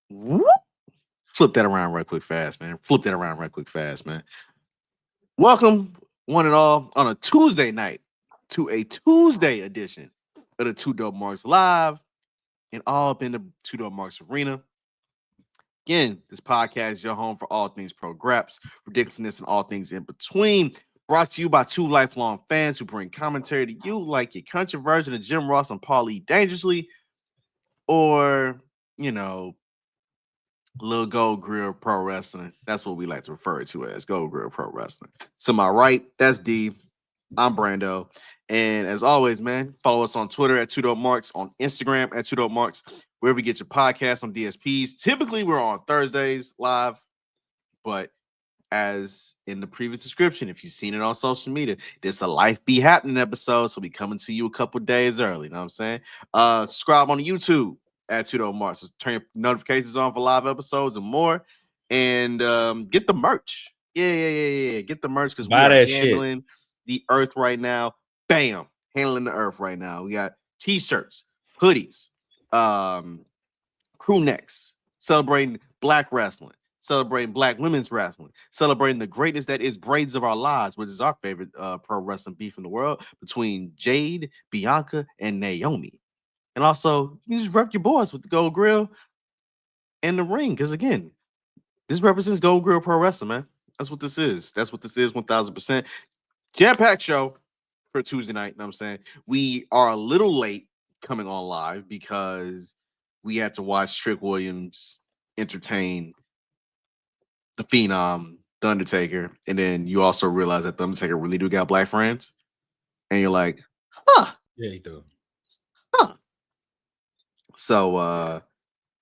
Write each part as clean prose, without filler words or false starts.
Whoop. Flip that around right quick fast, man. Flip that around right quick fast, man. Welcome, one and all, on a Tuesday night to a Tuesday edition of the 2DopeMarks Live and all up in the 2DopeMarks Arena. Again, this podcast is your home for all things pro graps, ridiculousness, and all things in between. Brought to you by two lifelong fans who bring commentary to you like your country version of Jim Ross and Paul E. Dangerously, or, you know, Little Gold Grill Pro Wrestling. That's what we like to refer to as Gold Grill Pro Wrestling. To my right, that's D. I'm Brando. And as always, man, follow us on Twitter at 2DopeMarks, on Instagram at 2DopeMarks, wherever you get your podcasts on DSPs. Typically, we're on Thursdays live, but as in the previous description, if you've seen it on social media, this a Life Be Happening episode, so we coming to you a couple days early. You know what I'm saying? Subscribe on YouTube at 2DopeMarks. So turn your notifications on for live episodes and more. And get the merch. Yeah. Get the merch because we Buy are that handling the earth right now. Bam. Handling the earth right now. We got t-shirts, hoodies, crew necks, celebrating Black wrestling, celebrating Black women's wrestling, celebrating the greatness that is Braids of Our Lives, which is our favorite pro wrestling beef in the world between Jade, Bianca, and Naomi. And also, you just rep your boys with the Gold Grill and the ring. Because again, this represents Gold Grill Pro Wrestling, man. That's what this is. That's what this is, 1000%. Jam-packed show for Tuesday night. You know what I'm saying? We are a little late coming on live because we had to watch Trick Williams entertain the Phenom, The Undertaker. And then you also realize that The Undertaker really do got Black friends. And you're like, huh. Yeah, he do. Huh. So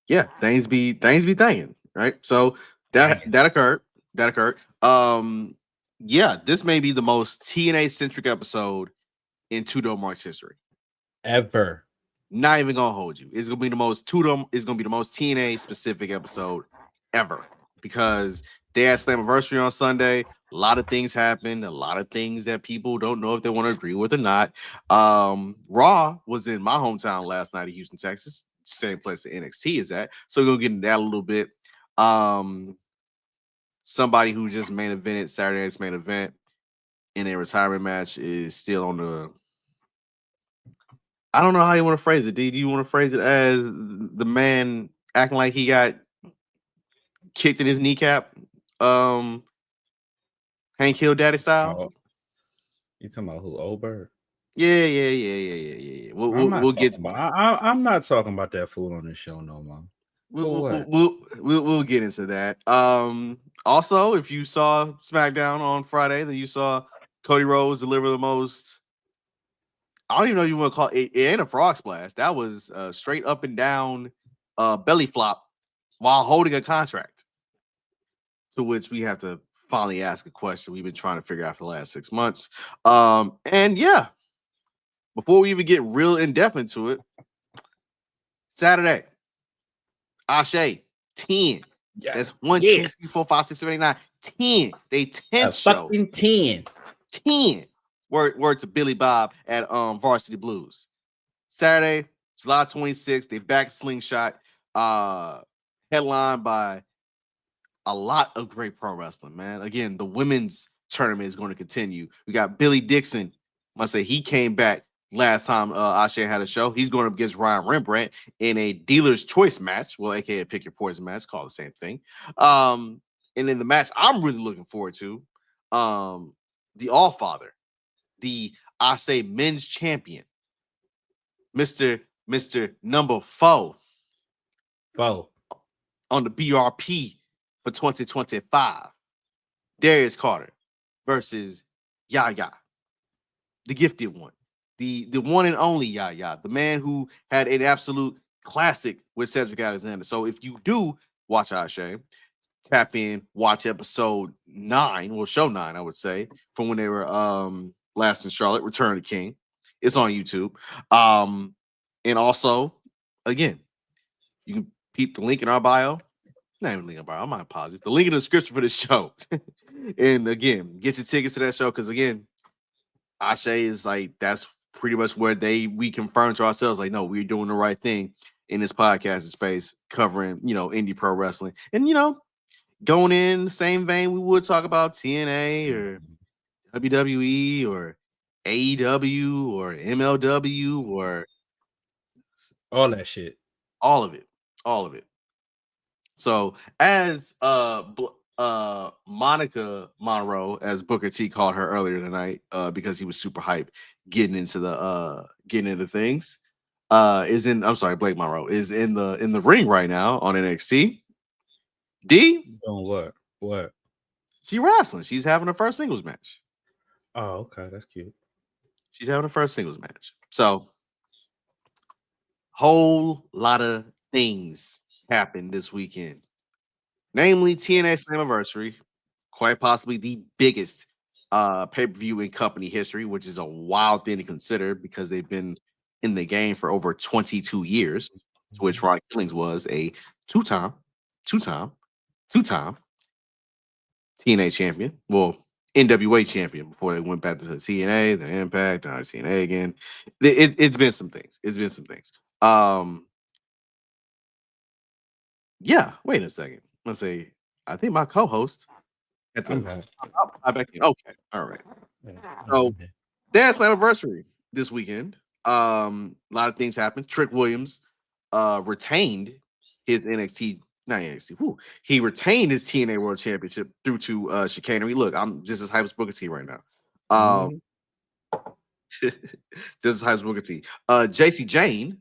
yeah, things be thinking, right? So that occurred. That occurred. Yeah, this may be the most TNA centric episode in 2DopeMarks history. Ever. Not even gonna hold you. It's gonna be the most it's gonna be the most TNA specific episode ever. Because they had Slammiversary on Sunday. A lot of things happened, a lot of things that people don't know if they want to agree with or not. Raw was in my hometown last night in Houston, Texas, same place that NXT is at. So we're gonna get into that a little bit. Somebody who just main evented Saturday's main event in a retirement match is still on the. I don't know how you want to phrase it. Do you want to phrase it as the man acting like he got kicked in his kneecap? Hank Hill Daddy style? Oh, you talking about who? Oberg? Yeah. We'll get. I'm not talking about that fool on this show no more. We'll get into that. Also, if you saw SmackDown on Friday, then you saw Cody Rhodes deliver the most. I don't even know if you want to call it. It ain't a frog splash. That was straight up and down belly flop while holding a contract. To which we have to finally ask a question we've been trying to figure out for the last 6 months. And yeah, before we even get real in depth into it, Saturday, Ashe 10. Yeah. That's 1, 2, 3, 4, 5, 6, 7, 8, 9, 10. They 10th show. 10. Word to Billy Bob at Varsity Blues. Saturday, July 26th, they back Slingshot, headlined by a lot of great pro wrestling, man. Again, the women's tournament is going to continue. We got Billy Dixon. I must say he came back last time Ashe had a show. He's going up against Ryan Rembrandt in a dealer's choice match, well, aka pick your poison match, call the same thing. And in the match I'm really looking forward to, the Allfather, the Ashe men's champion, Mr. Number 4 on the BRP for 2025. Darius Carter versus Yaya, the gifted one, the one and only Yaya, the man who had an absolute classic with Cedric Alexander. So if you do watch Ashe, tap in, watch episode 9, well, show 9, I would say, from when they were last in Charlotte, Return of the King. It's on YouTube. And also, again, you can peep the link in our bio. Not even link in our bio, my apologies. The link in the description for this show. And again, get your tickets to that show because again, Ashe is like, that's pretty much where we confirm to ourselves, like, no, we're doing the right thing. in this podcast space covering, indie pro wrestling. And, going in the same vein, we would talk about TNA or WWE or AEW or MLW or all that shit. all of it. All of it. So as Monica Monroe, as Booker T called her earlier tonight, because he was super hyped getting into things, Blake Monroe is in the ring right now on NXT. D Doing what? She wrestling. She's having her first singles match. Oh, okay, that's cute. She's having her first singles match. So whole lot of things happened this weekend. Namely, TNA Slammiversary, quite possibly the biggest pay-per-view in company history, which is a wild thing to consider because they've been in the game for over 22 years, to which Ron Killings was a two-time TNA champion. Well, NWA champion before they went back to the TNA, the Impact, now TNA again. It's been some things. Yeah, wait a second. Let's say I think my co-host at the back in. Okay, all right. So there's Slammiversary this weekend. A lot of things happened. Trick Williams retained his NXT, not NXT. He retained his TNA World Championship due to chicanery. Look, I'm just as hype as Booker T right now. Just as hype as Booker T. Jacy Jayne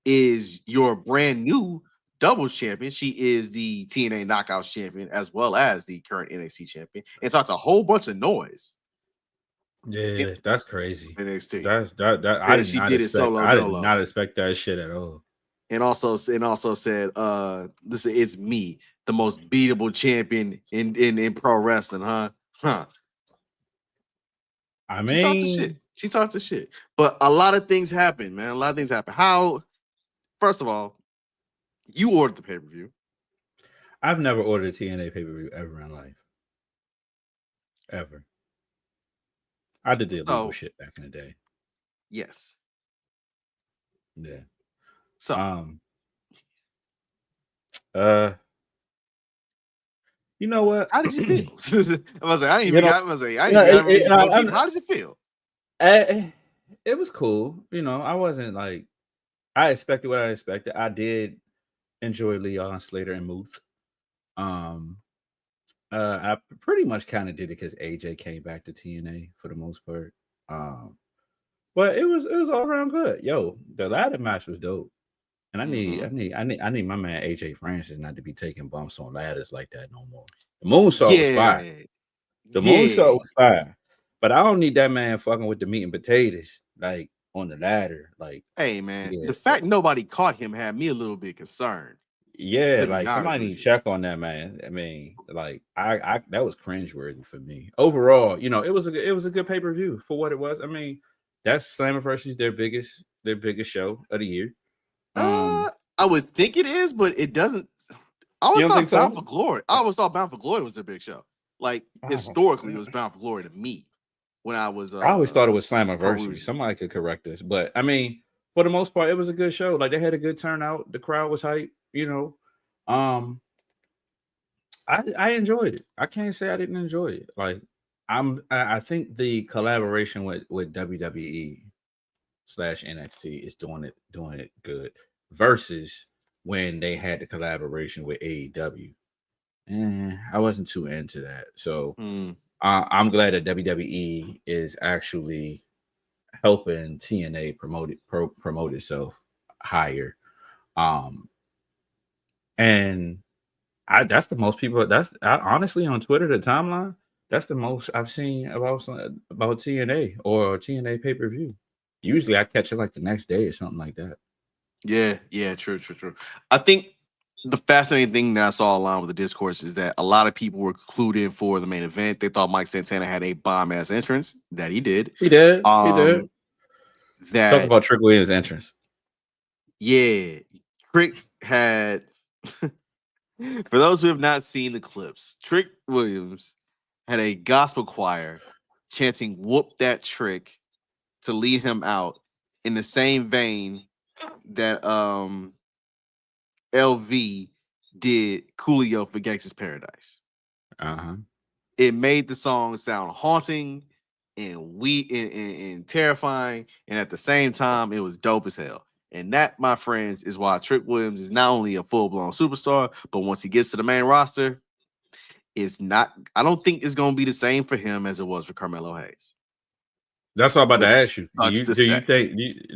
is your brand new doubles champion. She is the TNA Knockouts champion as well as the current NXT champion. And starts a whole bunch of noise. Yeah, that's crazy. NXT. That I did not expect. Solo I did dolo. not expect that shit at all. And also said, listen, it's me, the most beatable champion in pro wrestling, huh? I mean, she talked to shit. But a lot of things happen, man. A lot of things happen. How? First of all, you ordered the pay-per-view. I've never ordered a TNA pay-per-view ever in life. Ever. I did the illegal shit back in the day. Yes. Yeah. So you know what? How did you feel? How did you feel? It was cool. I expected what I expected. I did enjoy Leon Slater and Muth. I pretty much kind of did it because AJ came back to TNA for the most part. But it was all around good. Yo, the ladder match was dope. And I need my man AJ Francis not to be taking bumps on ladders like that no more. The moonsault was fire. The moonsault was fire. But I don't need that man fucking with the meat and potatoes like on the ladder. Like, hey man, the fact nobody caught him had me a little bit concerned. Yeah, like somebody need to check on that man. I mean, like I that was cringeworthy for me. Overall, it was a good pay-per-view for what it was. I mean, that's Slammiversary is their biggest show of the year. I would think it is, but it doesn't. I always thought Bound for Glory. I always thought Bound for Glory was their big show. Like historically, it was Bound for Glory to me when I was. I always thought it was Slammiversary. Somebody could correct this, but I mean, for the most part, it was a good show. Like they had a good turnout. The crowd was hype. I enjoyed it. I can't say I didn't enjoy it. Like I think the collaboration with WWE / NXT is doing it good versus when they had the collaboration with AEW. I wasn't too into that. So I'm glad that WWE is actually helping TNA promote itself higher. And that's the most people. Honestly on Twitter, the timeline. That's the most I've seen about TNA or TNA pay-per-view. Usually, I catch it like the next day or something like that. Yeah, true. I think the fascinating thing that I saw along with the discourse is that a lot of people were clued in for the main event. They thought Mike Santana had a bomb-ass entrance. That he did. He did. Talk about Trick Williams' entrance. Yeah, Trick had. For those who have not seen the clips, Trick Williams had a gospel choir chanting "Whoop that trick" to lead him out in the same vein that LV did Coolio for Gangsta's Paradise. It made the song sound haunting and terrifying, and at the same time, it was dope as hell. And that, my friends, is why Trick Williams is not only a full-blown superstar, but once he gets to the main roster, it's not. I don't think it's going to be the same for him as it was for Carmelo Hayes. That's what I'm about to ask you.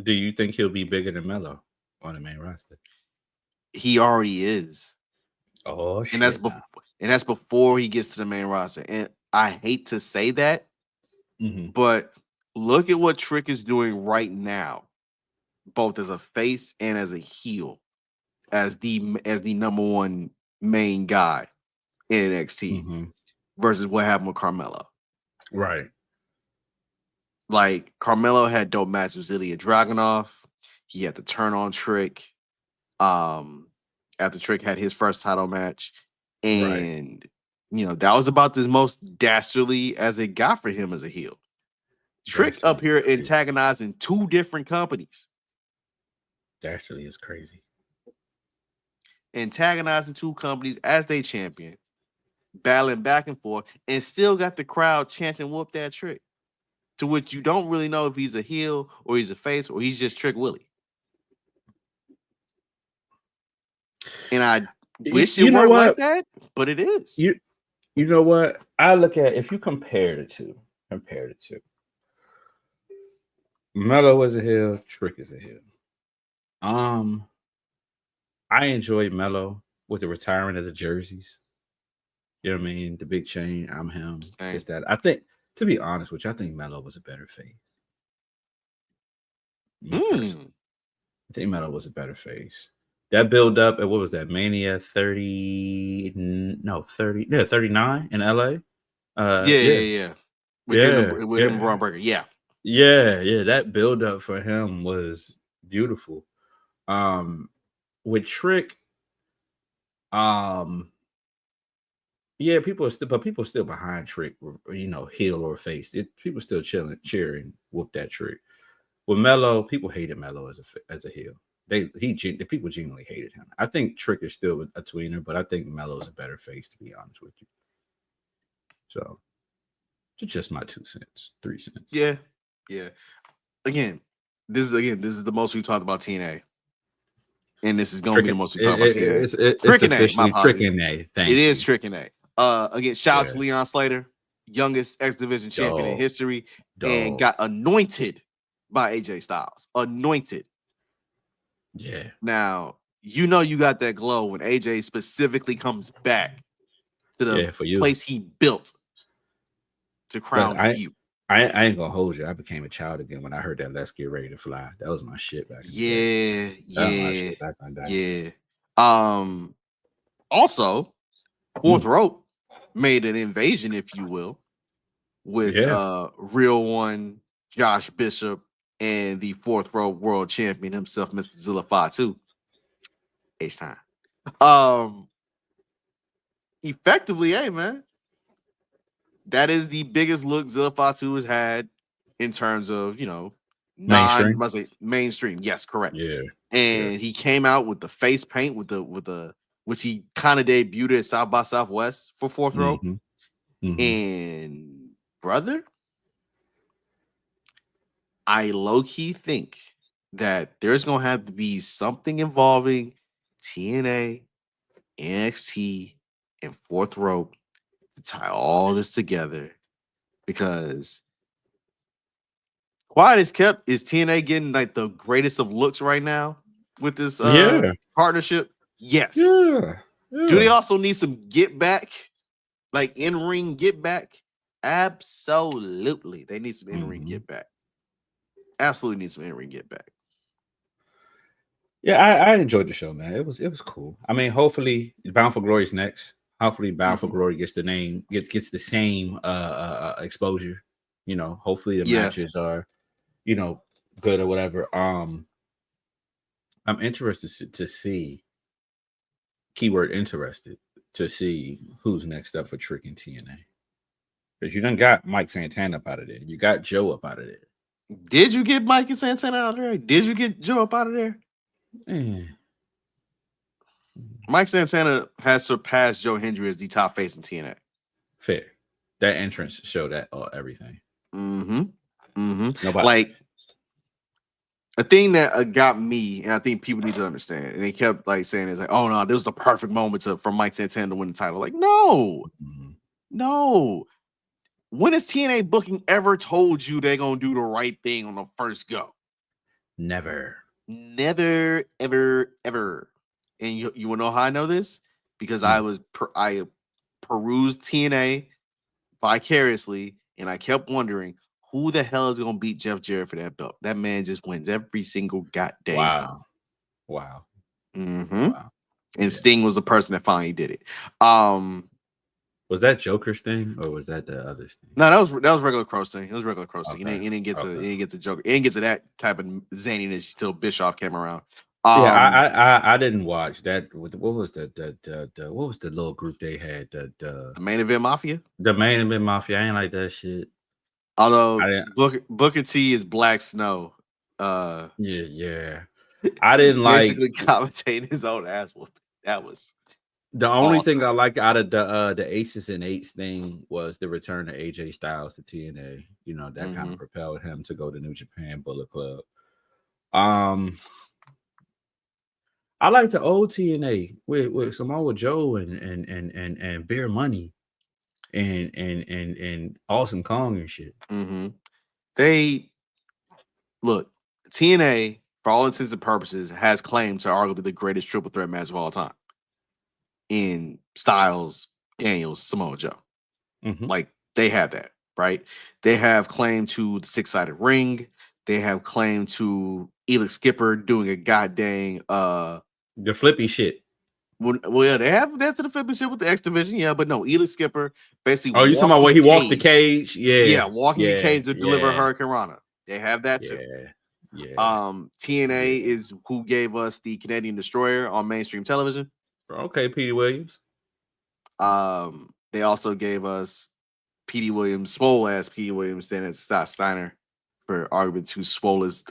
Do you think he'll be bigger than Melo on the main roster? He already is. Oh shit! And that's before he gets to the main roster. And I hate to say that, but look at what Trick is doing right now, both as a face and as a heel, as the number one main guy in NXT versus what happened with Carmelo. Right. Like, Carmelo had dope matches with Ilya Dragunov. He had to turn on Trick. After Trick had his first title match. And that was about as most dastardly as it got for him as a heel. Trick up here antagonizing two different companies. Dastardly is crazy. Antagonizing two companies as they champion, battling back and forth, and still got the crowd chanting "whoop that Trick," to which you don't really know if he's a heel or he's a face or he's just Trick Willie. And I wish it weren't like that, but it is. You know what? I look at, if you compare the two. Melo is a heel, Trick is a heel. I enjoy Melo with the retirement of the jerseys. You know what I mean? The big chain, I'm him. It's that. I think, to be honest with you, I think Melo was a better face. I think Melo was a better face. That build up at, what was that, Mania 39 in LA? Yeah. With him and Bron Breakker. Yeah, that build up for him was beautiful. With Trick, people are still behind Trick, heel or face. People still cheering, whoop that Trick. With Melo, people hated Melo as a heel. The people genuinely hated him. I think Trick is still a tweener, but I think Melo is a better face, to be honest with you. So, it's just my 2 cents, 3 cents. Yeah. Again, this is the most we talked about TNA, and this is going to be the most we talk about TNA. It's officially Trick and A. It is Trick and A. Again, shout out to Leon Slater, youngest X Division champion in history, and got anointed by AJ Styles. Anointed. Yeah. Now, you got that glow when AJ specifically comes back to the place he built to crown you. I ain't gonna hold you. I became a child again when I heard that "Let's Get Ready to Fly." That was my shit back in the day. That was my shit back in the day. Also, Fourth Rope made an invasion, if you will, with Real One, Josh Bishop, and the Fourth Rope World Champion himself, Mr. Zilla Fatu. H-time. Effectively, hey man, that is the biggest look Zilla Fatu has had in terms of mainstream. Yes, correct. Yeah, and he came out with the face paint with the which he kind of debuted at South by Southwest for Fourth Rope. And brother, I low-key think that there's gonna have to be something involving TNA, NXT, and Fourth Rope to tie all this together, because quiet as kept, is TNA getting like the greatest of looks right now with this partnership? Yes. Do they also need some get back, like in-ring get back? Absolutely. They need some in-ring get back. Absolutely need some in-ring get back. Yeah, I enjoyed the show, man. It was cool. I mean, hopefully Bound for Glory is next. Hopefully Bound for Glory gets the name, gets the same exposure. Hopefully the matches are, good or whatever. I'm interested to see, keyword interested, to see who's next up for Trick and TNA. Because you done got Mike Santana up out of there. You got Joe up out of there. Did you get Mike and Santana out of there? Did you get Joe up out of there? Mike Santana has surpassed Joe Hendry as the top face in TNA. Fair. That entrance showed that everything. Nobody. Like a thing that got me, and I think people need to understand, and they kept like saying it's like, oh no, this was the perfect moment for Mike Santana to win the title. Like, no. When has TNA booking ever told you they're gonna do the right thing on the first go? Never, ever. And you wanna know how I know this? Because I perused TNA vicariously, and I kept wondering who the hell is gonna beat Jeff Jarrett for that belt. That man just wins every single goddamn time. Wow. And Sting was the person that finally did it. Was that Joker's thing or was that the other thing? No, that was regular Crow thing. It was regular Crow thing. He didn't get to Joker. He didn't get to that type of zaniness till Bischoff came around. I didn't watch that. What was what was the little group they had? The Main Event Mafia. The Main Event Mafia. I ain't like that shit. Although Booker T is Black Snow. Yeah. I didn't basically commentating his own ass whooping. That was the only thing I liked out of the Aces and Eights thing was the return of AJ Styles to TNA. You know, that kind of propelled him to go to New Japan Bullet Club. I like the old TNA with Samoa Joe and Beer Money and Awesome Kong and shit. They look, TNA, for all intents and purposes, has claimed to arguably the greatest triple threat match of all time in Styles, Daniels, Samoa Joe. Like, they have that, right? They have claim to the 6-sided ring. They have claim to Elix Skipper doing a goddamn the flippy shit. Well, yeah, they have that to the flippy shit with the X Division, yeah, but no, Elix Skipper basically. Oh, you talking about when he walked the cage? Yeah, walking the cage to deliver Hurricane Rana. They have that too. Yeah. TNA is who gave us the Canadian Destroyer on mainstream television. Okay, Petey Williams. They also gave us Petey Williams, swole ass Petey Williams, standing at Scott Steiner for arguably two swollest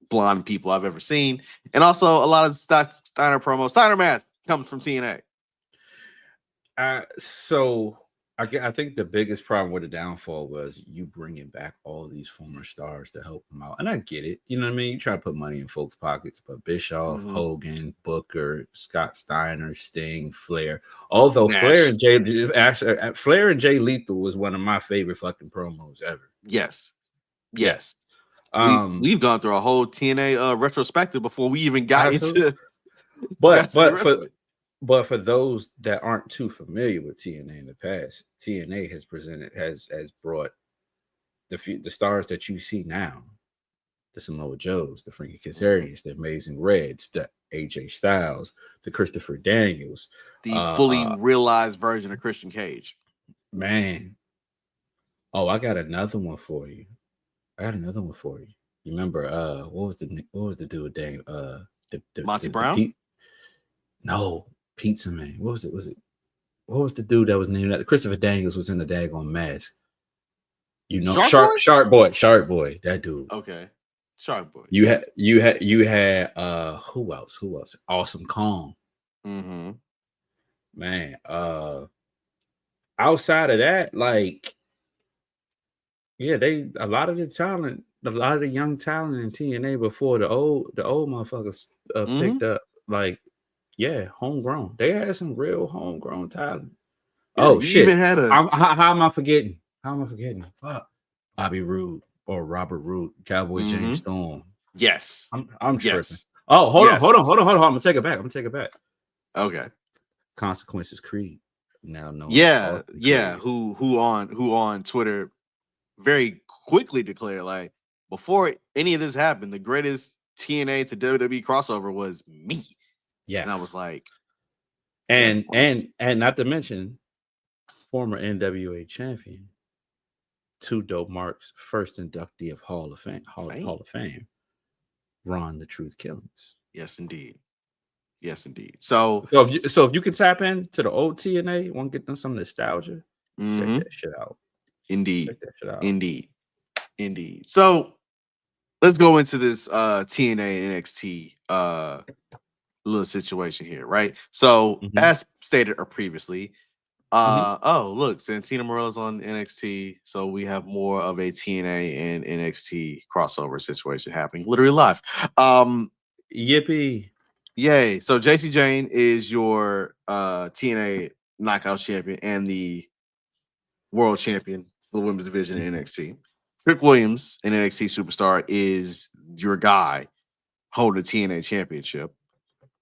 blonde people I've ever seen, and also a lot of Steiner promos. Steiner math comes from TNA. So I think the biggest problem with the downfall was you bringing back all these former stars to help them out, and I get it. You know what I mean? You try to put money in folks' pockets, but Bischoff, Hogan, Booker, Scott Steiner, Sting, Flair. Although Flair and Jay Lethal was one of my favorite fucking promos ever. Yes. We've gone through a whole TNA retrospective before we even got into. But for those that aren't too familiar with TNA in the past, TNA has brought the stars that you see now, the Samoa Joes, the Frankie Kazarians, the Amazing Reds, the AJ Styles, the Christopher Daniels, the fully realized version of Christian Cage. Man, I got another one for you. You remember what was the dude name? Monty Brown? No, Pizza Man. What was it? What was the dude that was named that? Christopher Daniels was in the daggone mask. You know, Shark Boy. That dude. Okay, Shark Boy. You had who else? Awesome Kong. Man, outside of that, like, yeah, a lot of the young talent in TNA before the old motherfuckers picked up, like, yeah, homegrown. They had some real homegrown talent. Yeah, shit! Even had how am I forgetting? Fuck, Bobby Roode or Robert Roode, Cowboy James Storm. Yes, I'm tripping. Oh, hold on. I'm gonna take it back. Okay. Consequences Creed. Now known. Yeah. Who on Twitter very quickly declared, like, before any of this happened, the greatest TNA to WWE crossover was me. Yeah, and I was like, and not to mention, former NWA champion, 2DopeMarks first inductee of Hall of Fame, Ron the Truth Killings. Yes, indeed. So if you can tap into the old TNA, want to get them some nostalgia, check that shit out. Indeed. So let's go into this TNA NXT little situation here, right? So Mm-hmm. as stated previously, Mm-hmm. oh look, Santina Morella's on NXT, so we have more of a TNA and NXT crossover situation happening, literally live. Yippee! Yay! So Jacy Jayne is your TNA Knockouts champion and the world champion for the women's division in NXT. Trick Williams, an NXT superstar, is your guy holding the TNA championship.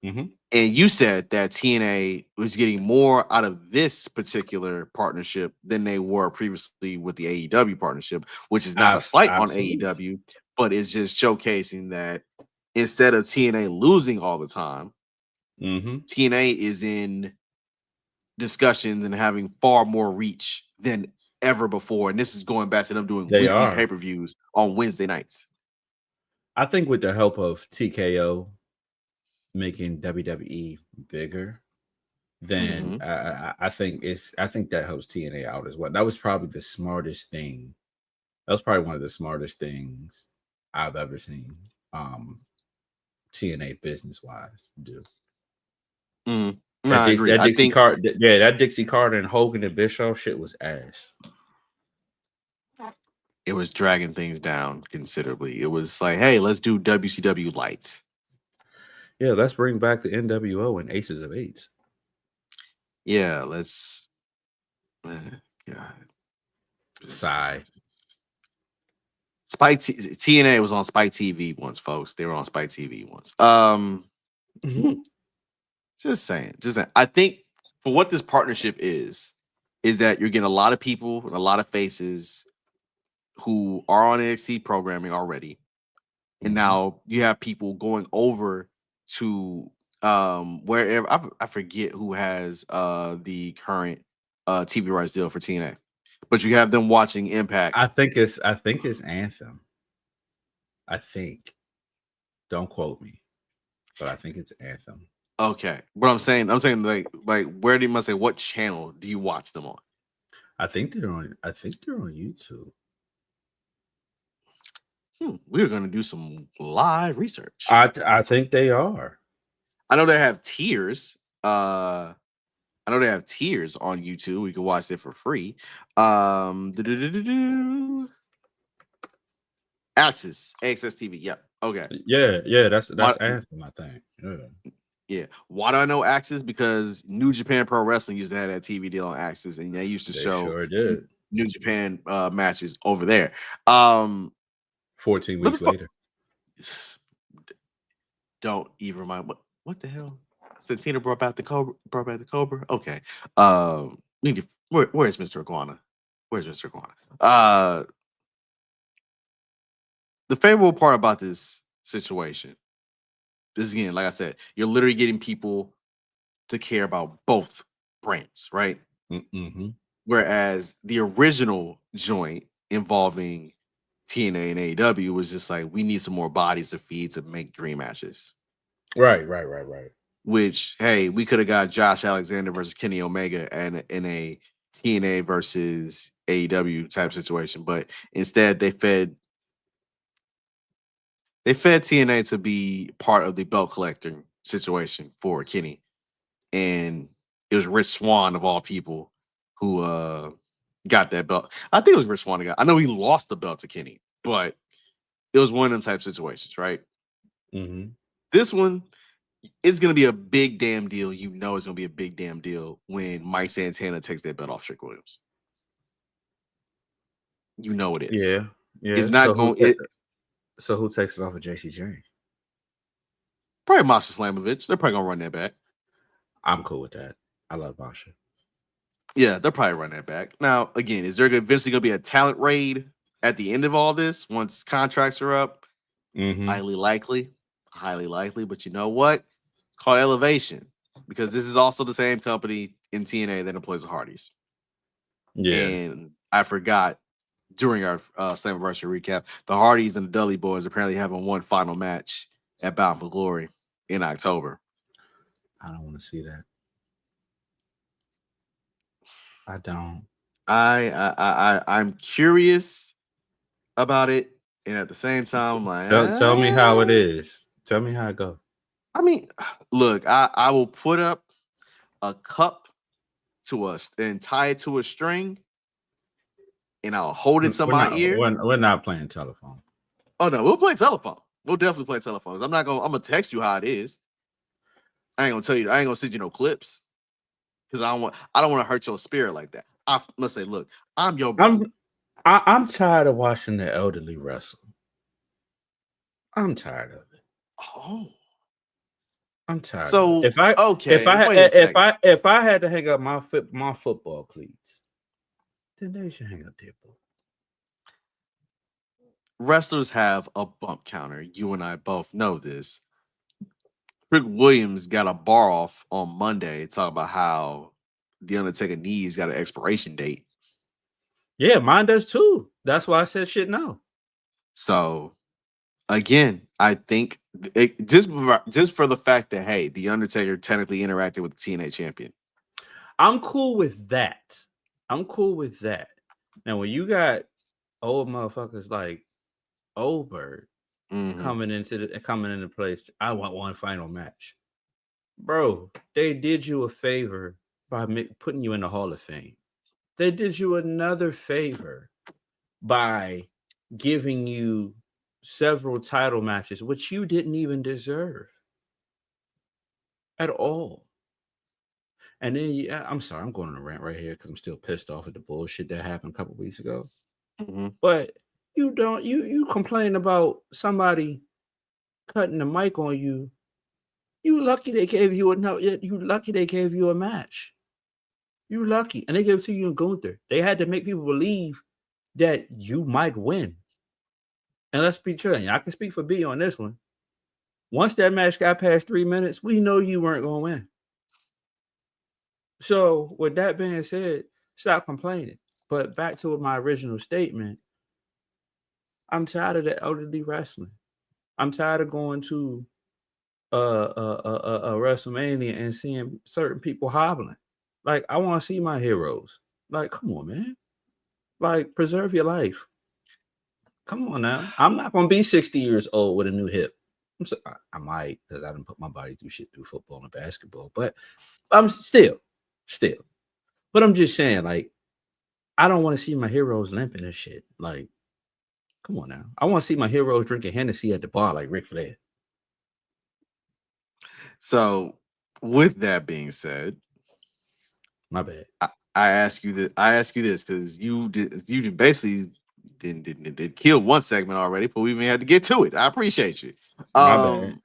Mm-hmm. And you said that TNA was getting more out of this particular partnership than they were previously with the AEW partnership, which is not a slight on Absolutely. AEW, but it's just showcasing that instead of TNA losing all the time, Mm-hmm. TNA is in discussions and having far more reach than ever before. And this is going back to them doing They weekly are. pay-per-views on Wednesday nights. I think with the help of TKO making WWE bigger, then Mhm. I think that helps TNA out as well. That was probably the smartest thing. That was probably one of the smartest things I've ever seen TNA business wise do. No, I agree. That I Dixie think Carter, yeah, that Dixie Carter and Hogan and Bischoff shit was ass. it was dragging things down considerably. It was like, hey, let's do WCW lights. Yeah, let's bring back the NWO and Aces of Eights. Yeah, let's. God, Sigh. TNA was on Spike TV once, folks. They were on Spike TV once. Just saying. I think for what this partnership is that you're getting a lot of people and a lot of faces who are on NXT programming already. And now you have people going over to wherever I forget who has the current TV rights deal for TNA. But you have them watching Impact. I think it's Anthem. I think. Don't quote me, but I think it's Anthem. Okay. But I'm saying like where do you must say what channel do you watch them on? I think they're on YouTube. We're gonna do some live research. I think they are. I know they have tiers. I know they have tiers on YouTube. We can watch it for free. Access TV. Yep. Okay. Yeah, that's What? Anthem, I think. Yeah. Yeah. Why do I know Access? Because New Japan Pro Wrestling used to have that TV deal on Access, and they used to They show sure did. New Japan matches over there. 14 What the weeks fuck? later. Don't even remind what the hell? Santina brought back the Cobra. Okay. Where's Mr. Iguana? Where's Mr. Iguana? The favorable part about this situation is, again, like I said, you're literally getting people to care about both brands, right? Mm-hmm. Whereas the original joint involving TNA and AEW was just like, we need some more bodies to feed to make dream matches. Right. Which, hey, we could have got Josh Alexander versus Kenny Omega and in a TNA versus AEW type situation, but instead they fed TNA to be part of the belt collecting situation for Kenny, and it was Rich Swann of all people who got that belt. I think it was Rich Swann who got. I know he lost the belt to Kenny, but it was one of them type situations, right? Mm-hmm. This one, it's going to be a big damn deal. You know, it's going to be a big damn deal when Mike Santana takes that belt off Trick Williams. You know it is. Yeah. It's not going. So who takes it off of Jacy Jayne? Probably Masha Slamovich. They're probably gonna run that back. I'm cool with that. I love Masha. Yeah, they'll probably run that back. Now, again, is there eventually gonna be a talent raid at the end of all this once contracts are up? Mm-hmm. Highly likely. But you know what? It's called elevation because this is also the same company in TNA that employs the Hardys. Yeah. And I forgot during our Slammiversary recap, the Hardys and the Dudley Boys apparently having one final match at Bound for Glory in October. I don't want to see that. I don't. I'm curious about it, and at the same time, I'm like, Tell me how it is. Tell me how it go. I mean, look, I will put up a cup to us and tie it to a string, and I'll hold it to We're my not. ear. We're not playing telephone. Oh no, we'll play telephone. We'll definitely play telephones. I'm gonna text you how it is. I ain't gonna tell you. I ain't gonna send you no clips because I don't want to hurt your spirit like that. I'm gonna say, look, I'm your brother. I'm tired of watching the elderly wrestle. I'm tired of it. Oh, I'm tired. so If I okay, wait a second. if I had to hang up my football cleats, then they should hang up their book. Wrestlers have a bump counter. You and I both know this. Trick Williams got a bar off on Monday talking about how the Undertaker knees got an expiration date. Yeah, mine does too. That's why I said shit no. So again, I think just for the fact that hey, the Undertaker technically interacted with the TNA champion. I'm cool with that. Now, when you got old motherfuckers like Goldberg coming into place, I want one final match, bro. They did you a favor by putting you in the Hall of Fame. They did you another favor by giving you several title matches, which you didn't even deserve at all. And then I'm sorry, I'm going on a rant right here because I'm still pissed off at the bullshit that happened a couple weeks ago. But you complain about somebody cutting the mic on you. You lucky they gave you a match. You lucky. And they gave it to you in Gunther. They had to make people believe that you might win. And let's be true. I can speak for B on this one. Once that match got past 3 minutes, we know you weren't going to win. So with that being said, stop complaining. But back to my original statement, I'm tired of the elderly wrestling. I'm tired of going to a WrestleMania and seeing certain people hobbling. Like, I want to see my heroes. Like, come on, man. Like, preserve your life. Come on now. I'm not going to be 60 years old with a new hip. I might, because I didn't put my body through shit through football and basketball. But I'm still. But I'm just saying, like, I don't want to see my heroes limping and shit. Like, come on now. I want to see my heroes drinking Hennessy at the bar like Ric Flair. So, with that being said, my bad. I ask you this because you basically did kill one segment already, but we even had to get to it. I appreciate you. My bad.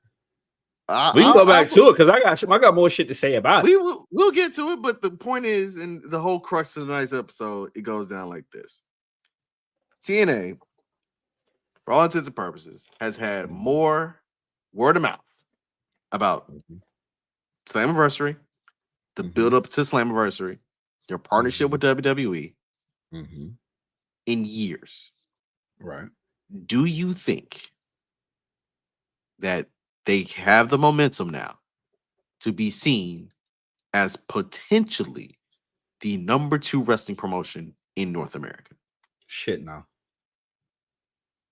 We can go back to it because I got more shit to say about it. We'll get to it, but the point is, in the whole crux of tonight's episode, it goes down like this: TNA, for all intents and purposes, has had more word of mouth about Slammiversary, the build up to Slammiversary, their partnership with WWE, in years. Right? Do you think that they have the momentum now to be seen as potentially the number 2 wrestling promotion in North America? Shit, no.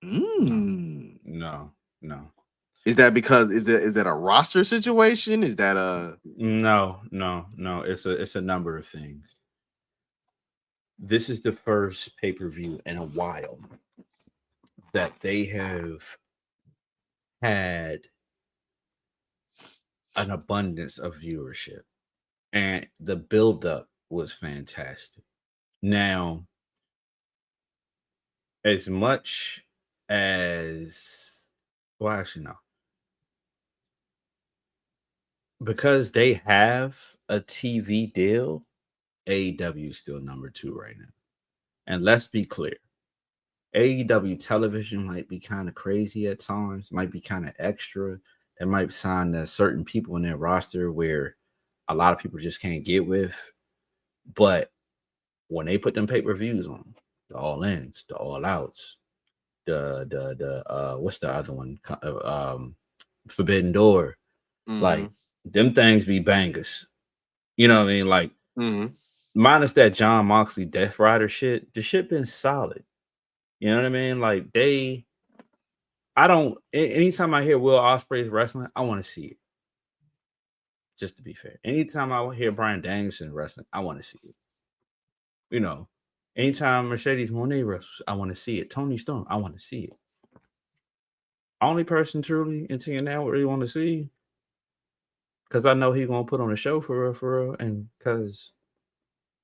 No. Is that because is that a roster situation? Is that a no? It's a number of things. This is the first pay-per-view in a while that they have had an abundance of viewership, and the build-up was fantastic. Now, as much as, well, actually, no. Because they have a TV deal, AEW is still number 2 right now. And let's be clear, AEW television might be kind of crazy at times, might be kind of extra. They might sign certain people in their roster where a lot of people just can't get with. But when they put them pay-per-views on, the all-ins, the all-outs, the what's the other one? Forbidden Door. Like, them things be bangers. You know what I mean? Like, minus that John Moxley Death Rider shit, the shit been solid. You know what I mean? Like, anytime I hear Will Ospreay's wrestling, I want to see it. Just to be fair, anytime I hear Bryan Danielson wrestling, I want to see it. You know, anytime Mercedes Moné wrestles, I want to see it. Tony Storm, I want to see it. Only person truly in TNA I really want to see, because I know he's gonna put on a show for real, and because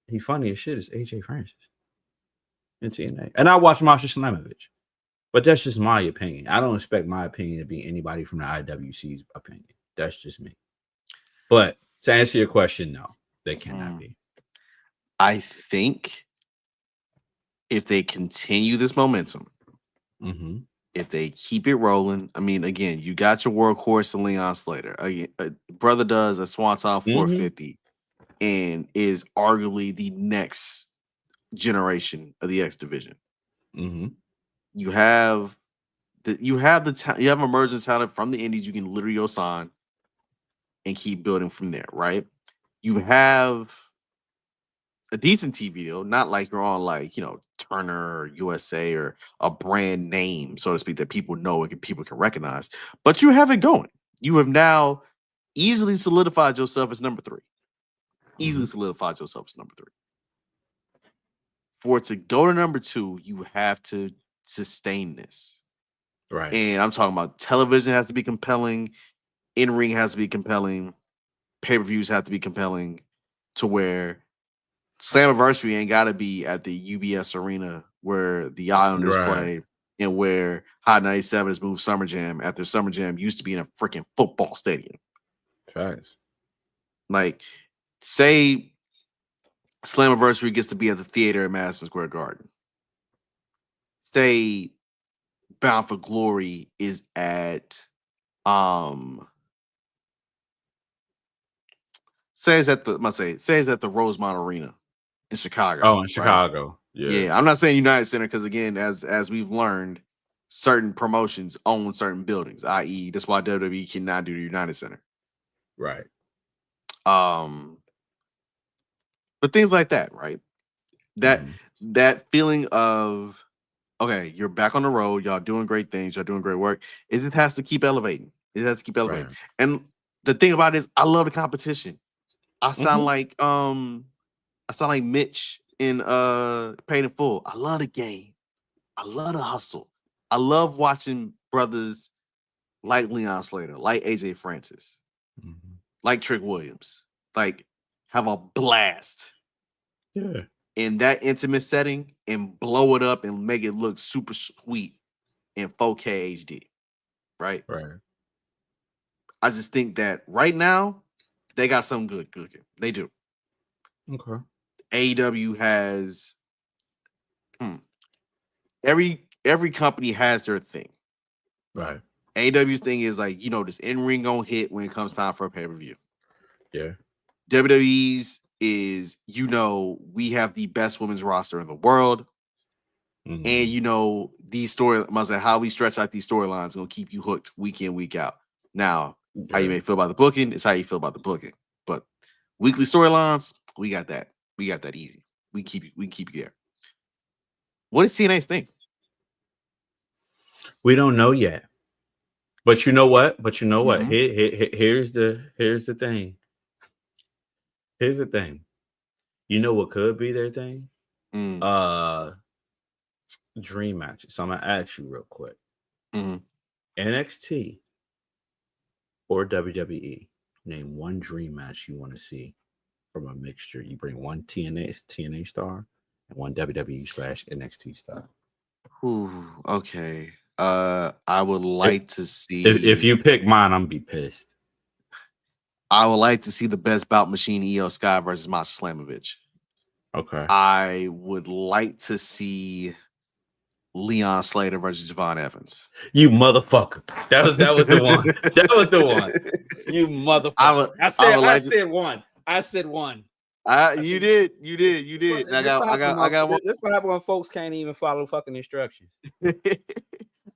he funny as shit, is AJ Francis in TNA. And I watch Masha Slamovich, but that's just my opinion. I don't expect my opinion to be anybody from the IWC's opinion. That's just me. But to answer your question, no, they cannot be. I think if they continue this momentum, if they keep it rolling, I mean, again, you got your workhorse in Leon Slater. Brother does a Swanton 450 and is arguably the next generation of the X division. You have you have emerging talent from the indies you can literally go sign and keep building from there, right? You have a decent TV deal, not like you're on like, you know, Turner or USA or a brand name, so to speak, that people know and people can recognize, but you have it going. You have now easily solidified yourself as number 3. Easily solidified yourself as number 3. For it to go to number 2, you have to sustain this. Right. And I'm talking about television has to be compelling, in-ring has to be compelling, pay-per-views have to be compelling, to where Slammiversary ain't got to be at the UBS Arena where the Islanders play and where Hot 97 has moved Summer Jam after Summer Jam used to be in a freaking football stadium. Facts. Like, say Slammiversary gets to be at the theater at Madison Square Garden. Say Bound for Glory is at say it's at the Rosemont Arena in Chicago. Oh, in Chicago. Right? Yeah. I'm not saying United Center because, again, as we've learned, certain promotions own certain buildings, i.e., that's why WWE cannot do the United Center. Right. But things like that, right? That feeling of, okay, you're back on the road, y'all doing great things, y'all doing great work. It has to keep elevating. It has to keep elevating. Right. And the thing about it is, I love the competition. I sound like Mitch in Paid in Full. I love the game. I love the hustle. I love watching brothers like Leon Slater, like AJ Francis, like Trick Williams, like have a blast. Yeah. In that intimate setting and blow it up and make it look super sweet in 4K HD. Right? Right. I just think that right now they got something good cooking. They do. Okay. AEW has every company has their thing. Right. AEW's thing is like, you know, this in-ring gonna hit when it comes time for a pay-per-view. Yeah. WWE's is, you know, we have the best women's roster in the world. And you know, these how we stretch out these storylines gonna keep you hooked week in, week out. Now, how you may feel about the booking is how you feel about the booking. But weekly storylines, we got that. We got that easy. We can keep you there. What is TNA's thing? We don't know yet. But you know what? Here's the thing. Here's the thing. You know what could be their thing? Dream matches. So I'm gonna ask you real quick. NXT or WWE? Name one dream match you want to see from a mixture. You bring one TNA star and one WWE/NXT star. Ooh, okay. I would like to see. If you pick mine, I'm gonna be pissed. I would like to see the Best Bout Machine Io Sky versus Masha Slamovich. Okay. I would like to see Leon Slater versus Javon Evans. You motherfucker. That was the one. That was the one. You motherfucker. I said one. You did. I got one. That's what happens when folks can't even follow fucking instructions.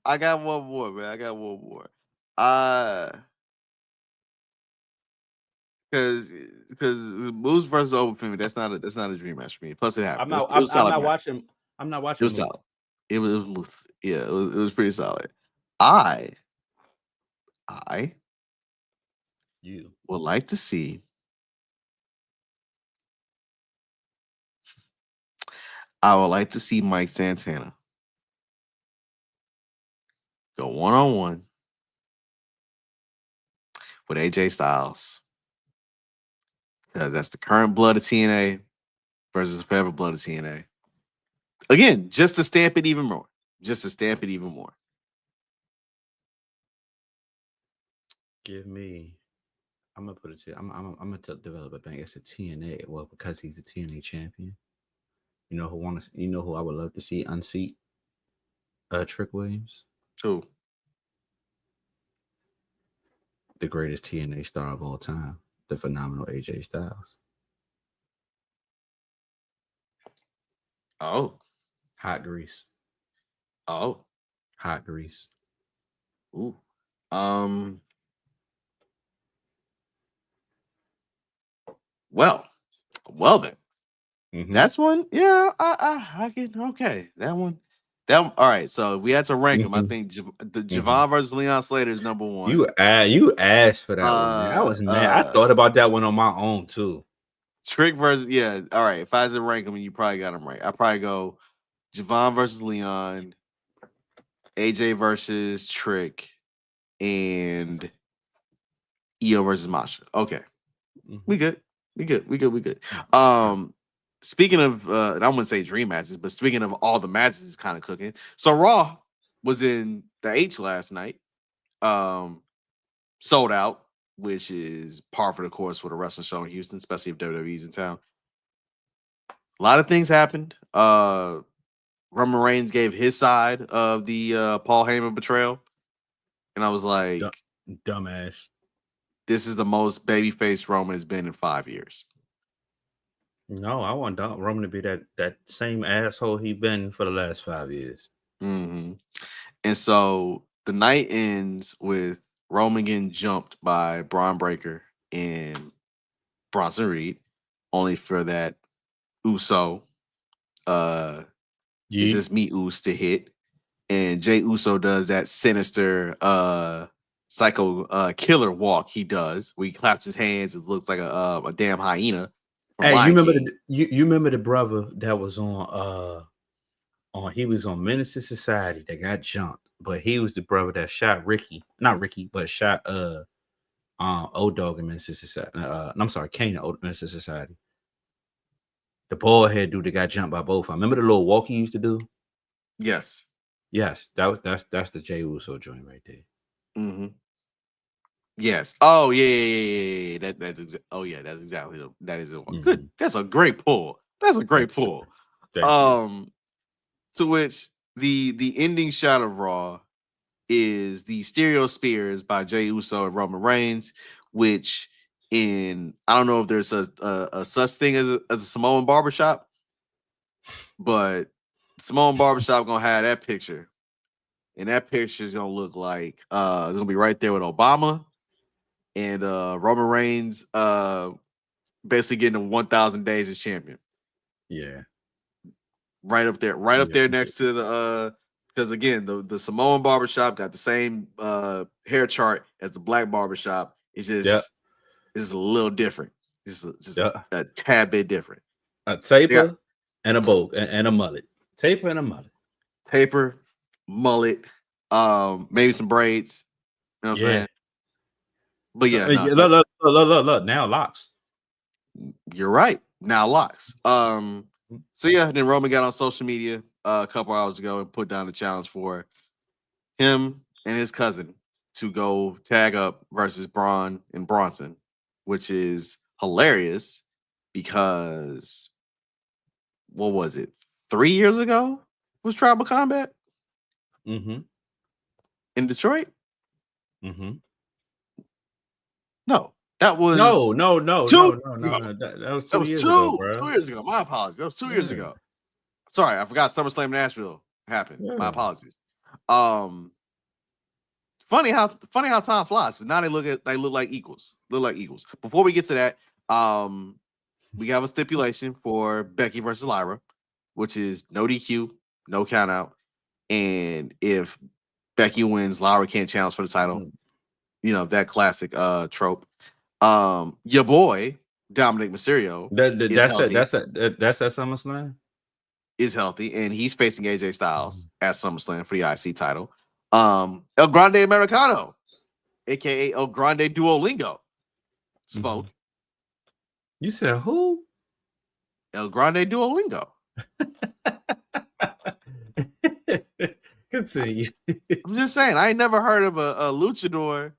I got one more, man. I got one more. Because Moose versus Open, that's not a dream match for me. Plus, it happened. I'm not watching. It was solid. It was pretty solid. I You would like to see Mike Santana go one-on-one with AJ Styles, because that's the current blood of TNA versus forever blood of TNA. Again, just to stamp it even more. Just to stamp it even more. give me. I'm gonna put it to. I'm gonna develop a thing. It's a TNA. Well, because he's a TNA champion. You know who wants? You know who I would love to see unseat? Trick Williams, Who? the greatest TNA star of all time, the phenomenal AJ Styles. Oh. Hot grease. Oh. Hot grease. Ooh. Well then. Mm-hmm. That's one. Yeah, I can. Okay, that one. All right. So if we had to rank them, I think the Javon versus Leon Slater is number one. You asked for that one, man. I was mad. I thought about that one on my own too. Trick versus All right. If I had to rank them, you probably got them right. I probably go Javon versus Leon, AJ versus Trick, and EO versus Masha. Okay, we good. We good. Speaking of, and I wouldn't say dream matches, but speaking of all the matches is kind of cooking. So Raw was in the H last night, sold out, which is par for the course for the wrestling show in Houston, especially if WWE's in town. A lot of things happened. Roman Reigns gave his side of the Paul Heyman betrayal, and I was like, dumbass. This is the most babyface Roman has been in 5 years. No, I want Roman to be that same asshole he been for the last 5 years. Mm-hmm. And so the night ends with Roman getting jumped by Bron Breakker and Bronson Reed, only for that Uso, it's just me Us to hit, and Jay Uso does that sinister psycho killer walk he does, where he claps his hands. It looks like a damn hyena. Hey, you remember the brother that was on he was on Menace to Society that got jumped, but he was the brother that shot not Ricky, but shot O-Dog in Menace to Society. I'm sorry, Kane in Menace to Society. The bald head dude that got jumped by both. I remember the little walk he used to do. Yes, that's the Jey Uso joint right there. Mm-hmm. Yes. Oh yeah. That's exactly that is it. Good. That's a great pull. That's a great pull. To which the ending shot of Raw is the stereo spears by Jey Uso and Roman Reigns, which I don't know if there's a such thing as a Samoan barbershop, but Samoan barbershop gonna have that picture, and that picture is gonna look like it's gonna be right there with Obama and Roman Reigns basically getting 1,000 days as champion. Yeah. Right up there next to the because again, the Samoan barbershop got the same hair chart as the black barbershop. It's just it's a little different. It's just a tad bit different. A taper and a bow and a mullet. Taper and a mullet. Taper, mullet, maybe some braids. You know what I'm saying? But look, now locks. You're right. Now locks. So yeah, then Roman got on social media a couple hours ago and put down a challenge for him and his cousin to go tag up versus Braun and Bronson, which is hilarious because what was it? 3 years ago was Tribal Combat in Detroit. No, that was no. That was 2 years ago, bro. 2 years ago. My apologies. That was 2 years ago. Sorry, I forgot SummerSlam Nashville happened. Yeah. My apologies. Funny how time flies. So now they look like equals. Before we get to that, we have a stipulation for Becky versus Lyra, which is no DQ, no count out. And if Becky wins, Lyra can't challenge for the title. You know, that classic trope. Your boy Dominic Mysterio That's at SummerSlam. Is healthy, and he's facing AJ Styles at SummerSlam for the IC title. El Grande Americano, aka El Grande Duolingo, spoke. You said who? El Grande Duolingo. Continue. I'm just saying, I ain't never heard of a luchador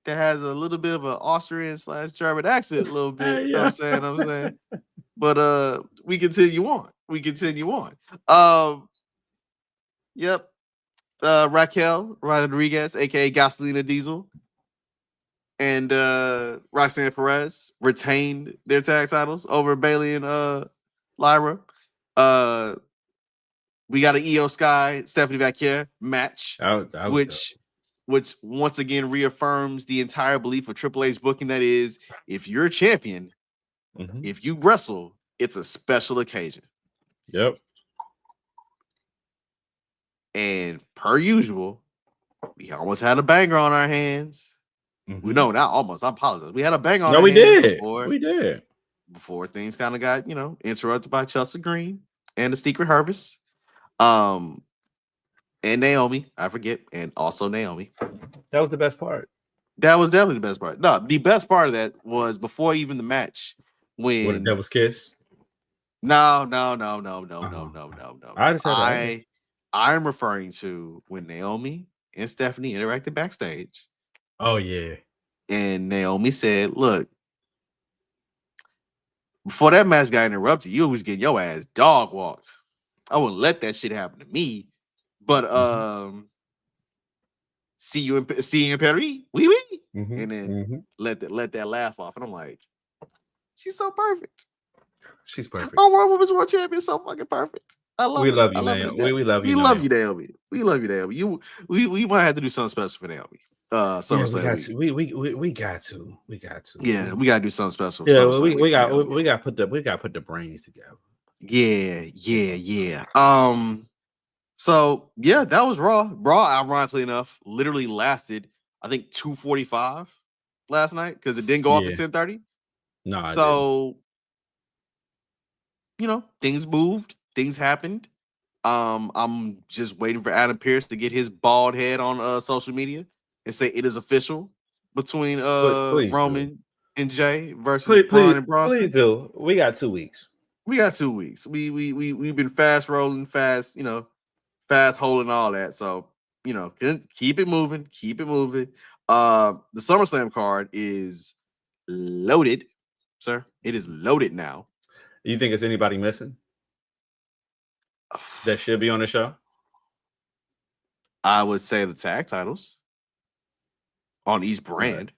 that has a little bit of an Austrian / German accent, a little bit. You know what I'm saying? But we continue on. Yep. Raquel Rodriguez, aka Gasolina Diesel, and Roxanne Perez retained their tag titles over Bayley and Lyra. We got an Io Sky Stephanie Vaquer match, which once again reaffirms the entire belief of Triple H booking, that is, if you're a champion, if you wrestle, it's a special occasion. Yep. And per usual, we almost had a banger on our hands. We know, not almost. I apologize. We had a banger on our hands. We did. Before things kind of got, interrupted by Chelsea Green and the Secret Harvest. And Naomi, I forget, and also Naomi. That was the best part. That was definitely the best part. No, the best part of that was before even the match when the Devil's Kiss. No. I'm referring to when Naomi and Stephanie interacted backstage. Oh yeah. And Naomi said, "Look, before that match got interrupted, you was getting your ass dog walked. I wouldn't let that shit happen to me. But see you in Paris, oui, oui." And then let that laugh off. And I'm like, she's so perfect. She's perfect. Oh, World Women's World Champion is so fucking perfect. I love we it. love you, Naomi. We love you. We love you, Naomi. We love you, Naomi. We might have to do something special for Naomi. SummerSlam. We got to. Yeah, we gotta do something special. Yeah, we got to put the brains together. Yeah. So yeah, that was Raw. Raw, ironically enough, literally lasted, I think, 2:45 last night because it didn't go off at 10:30. No, so things moved, things happened. I'm just waiting for Adam Pearce to get his bald head on social media and say it is official between please Roman and Jay versus Braun and Bronson. Please do. We got 2 weeks. We've been fast rolling, fast holding all that. So, keep it moving. The SummerSlam card is loaded, sir. It is loaded now. You think it's anybody missing that should be on the show? I would say the tag titles on each brand.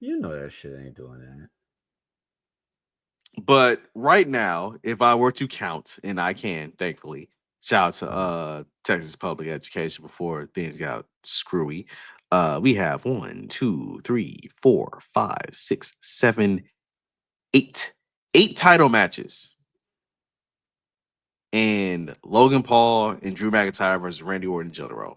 You know that shit ain't doing that. But right now, if I were to count, and I can, thankfully, shout out to Texas Public Education before things got screwy. We have 1, 2, 3, 4, 5, 6, 7, 8 title matches. And Logan Paul and Drew McIntyre versus Randy Orton and Jill Rowe.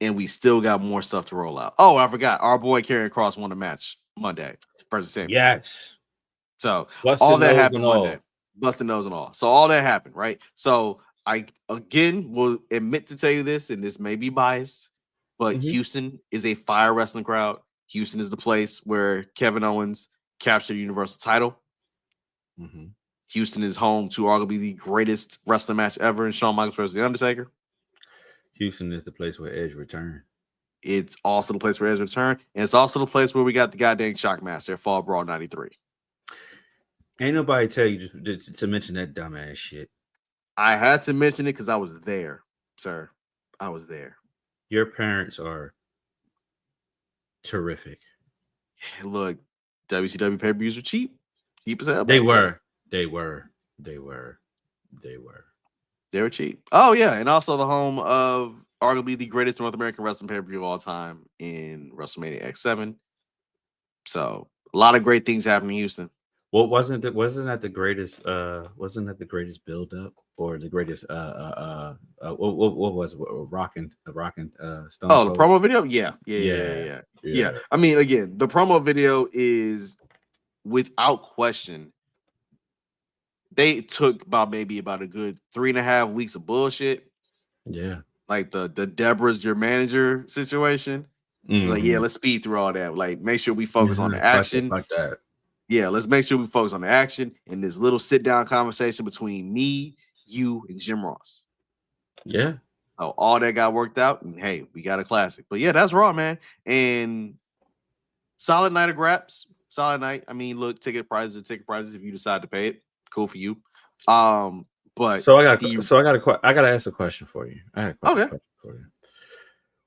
And we still got more stuff to roll out. Oh, I forgot. Our boy Karrion Kross won a match Monday versus Sami. Yes. So all that happened Monday. Busting nose and all. So all that happened, right? So I again will admit to tell you this, and this may be biased, but Houston is a fire wrestling crowd. Houston is the place where Kevin Owens captured the Universal title. Houston is home to arguably the greatest wrestling match ever in Shawn Michaels versus The Undertaker. Houston is the place where Edge returned. It's also the place where Edge returned, and it's also the place where we got the goddamn Shockmaster at Fall Brawl 93. Ain't nobody tell you to mention that dumbass shit. I had to mention it because I was there, sir. I was there. Your parents are terrific. Look, WCW pay-per-views were cheap. Cheap as hell. They were cheap. Oh, yeah. And also the home of arguably the greatest North American wrestling pay-per-view of all time in WrestleMania X7. So a lot of great things happen in Houston. Well, wasn't that the greatest build up or the greatest what was it? Rocking Stone Oh, the Cold? promo video? Yeah. Yeah. Yeah. Yeah. I mean, again, the promo video is without question. They took maybe about a good 3.5 weeks of bullshit. Yeah. Like the Deborah's your manager situation. It's like, yeah, Mhm. let's speed through all that. Like, make sure we focus on the Fuck it, action. fuck that. Yeah, let's make sure we focus on the action and this little sit-down conversation between me, you, and Jim Ross. Yeah. So all that got worked out, and hey, we got a classic. But yeah, that's Raw, man. And solid night of graps. Solid night. I mean, look, ticket prices are ticket prices. If you decide to pay it, cool for you. But So I gotta ask a question for you. I got a okay. question for you.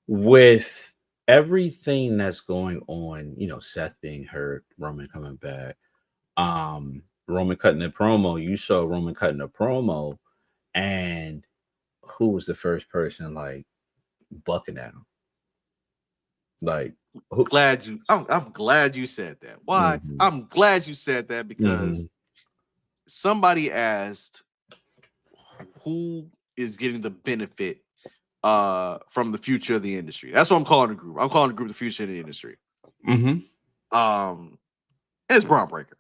With everything that's going on, Seth being hurt, Roman coming back, Roman cutting a promo. You saw Roman cutting a promo, and who was the first person like bucking at him? Like, who? I'm glad you said that. Why? Mhm. I'm glad you said that because somebody asked who is getting the benefit from the future of the industry. That's what I'm calling the group. I'm calling the group the future of the industry. It's Bron Breakker.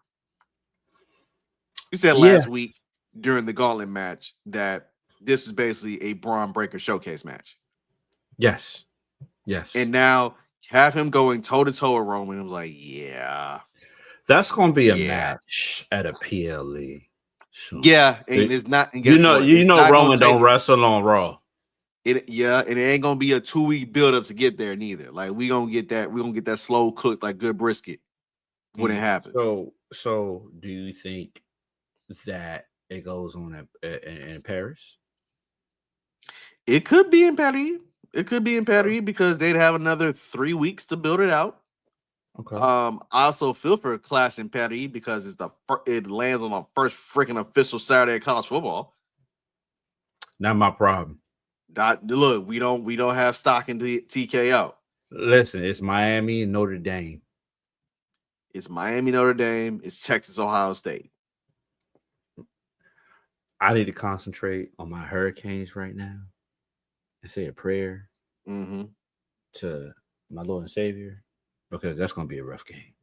You said last week during the Gauntlet match that this is basically a Bron Breakker showcase match. Yes. And now have him going toe to toe with Roman. I'm like, yeah, that's gonna be a match at a PLE. Soon. Yeah, and it's not. And guess what? Roman don't wrestle on Raw. And it ain't gonna be a 2-week buildup to get there neither. Like we gonna get that slow cooked like good brisket when it happens. So do you think that it goes on in Paris? It could be in Paris. It could be in Paris because they'd have another 3 weeks to build it out. Okay. I also feel for Clash in Paris because it lands on the first freaking official Saturday of college football. Not my problem. Look, we don't have stock in the TKO. Listen, it's Miami and Notre Dame. It's Miami, Notre Dame. It's Texas, Ohio State. I need to concentrate on my Hurricanes right now and say a prayer to my Lord and Savior because that's going to be a rough game.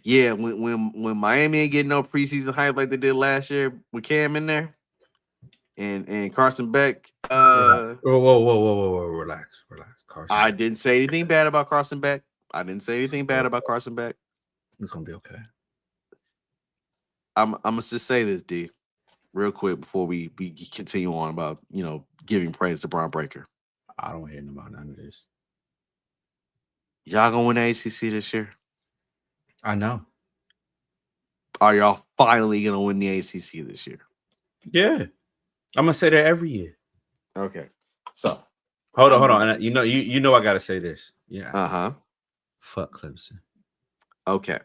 Yeah, when Miami ain't getting no preseason hype like they did last year with Cam in there and Carson Beck. Whoa, relax. Carson I Beck. Didn't say anything bad about Carson Beck. It's gonna be okay. I'm gonna just say this, D, real quick before we continue on about giving praise to Bron Breakker. I don't hear about none of this. Y'all gonna win the ACC this year? I know. Are y'all finally gonna win the ACC this year? Yeah, I'm gonna say that every year. Okay, so hold on. And you know I gotta say this. Yeah. Fuck Clemson. Okay,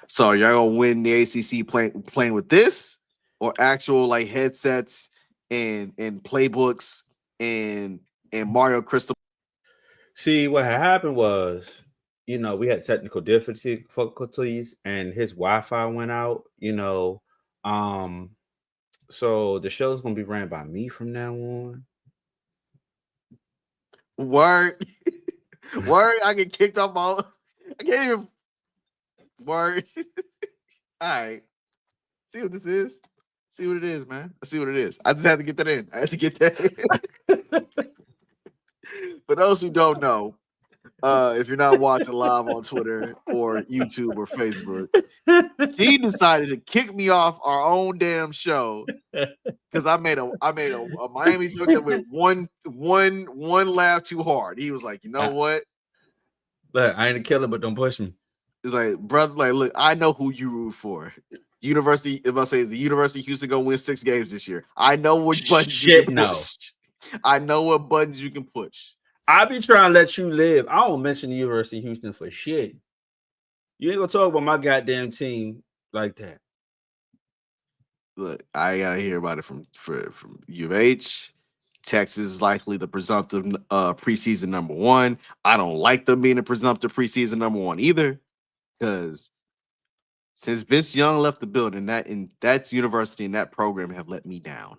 so y'all gonna win the ACC playing with this or actual like headsets and playbooks and Mario Crystal? See, what happened was, we had technical difficulties and his Wi-Fi went out, so the show's gonna be ran by me from now on. Word. I get kicked off my I can't even word. All right. See what this is. See what it is, man. I see what it is. I just had to get that in. I had to get that in. For those who don't know, if you're not watching live on Twitter or YouTube or Facebook, he decided to kick me off our own damn show because I made a Miami joke that went one laugh too hard. He was like, you know what? Look, I ain't a killer, but don't push me. It's like, brother, like, look, I know who you root for. University, if I say is the University of Houston gonna win 6 games this year. I know what buttons you can push. I know what buttons you can push. I be trying to let you live. I don't mention the University of Houston for shit. You ain't gonna talk about my goddamn team like that. Look, I gotta hear about it from U of H. Texas is likely the presumptive preseason number 1. I don't like them being a presumptive preseason number 1 either, because Since Vince Young left the building, that university and that program have let me down.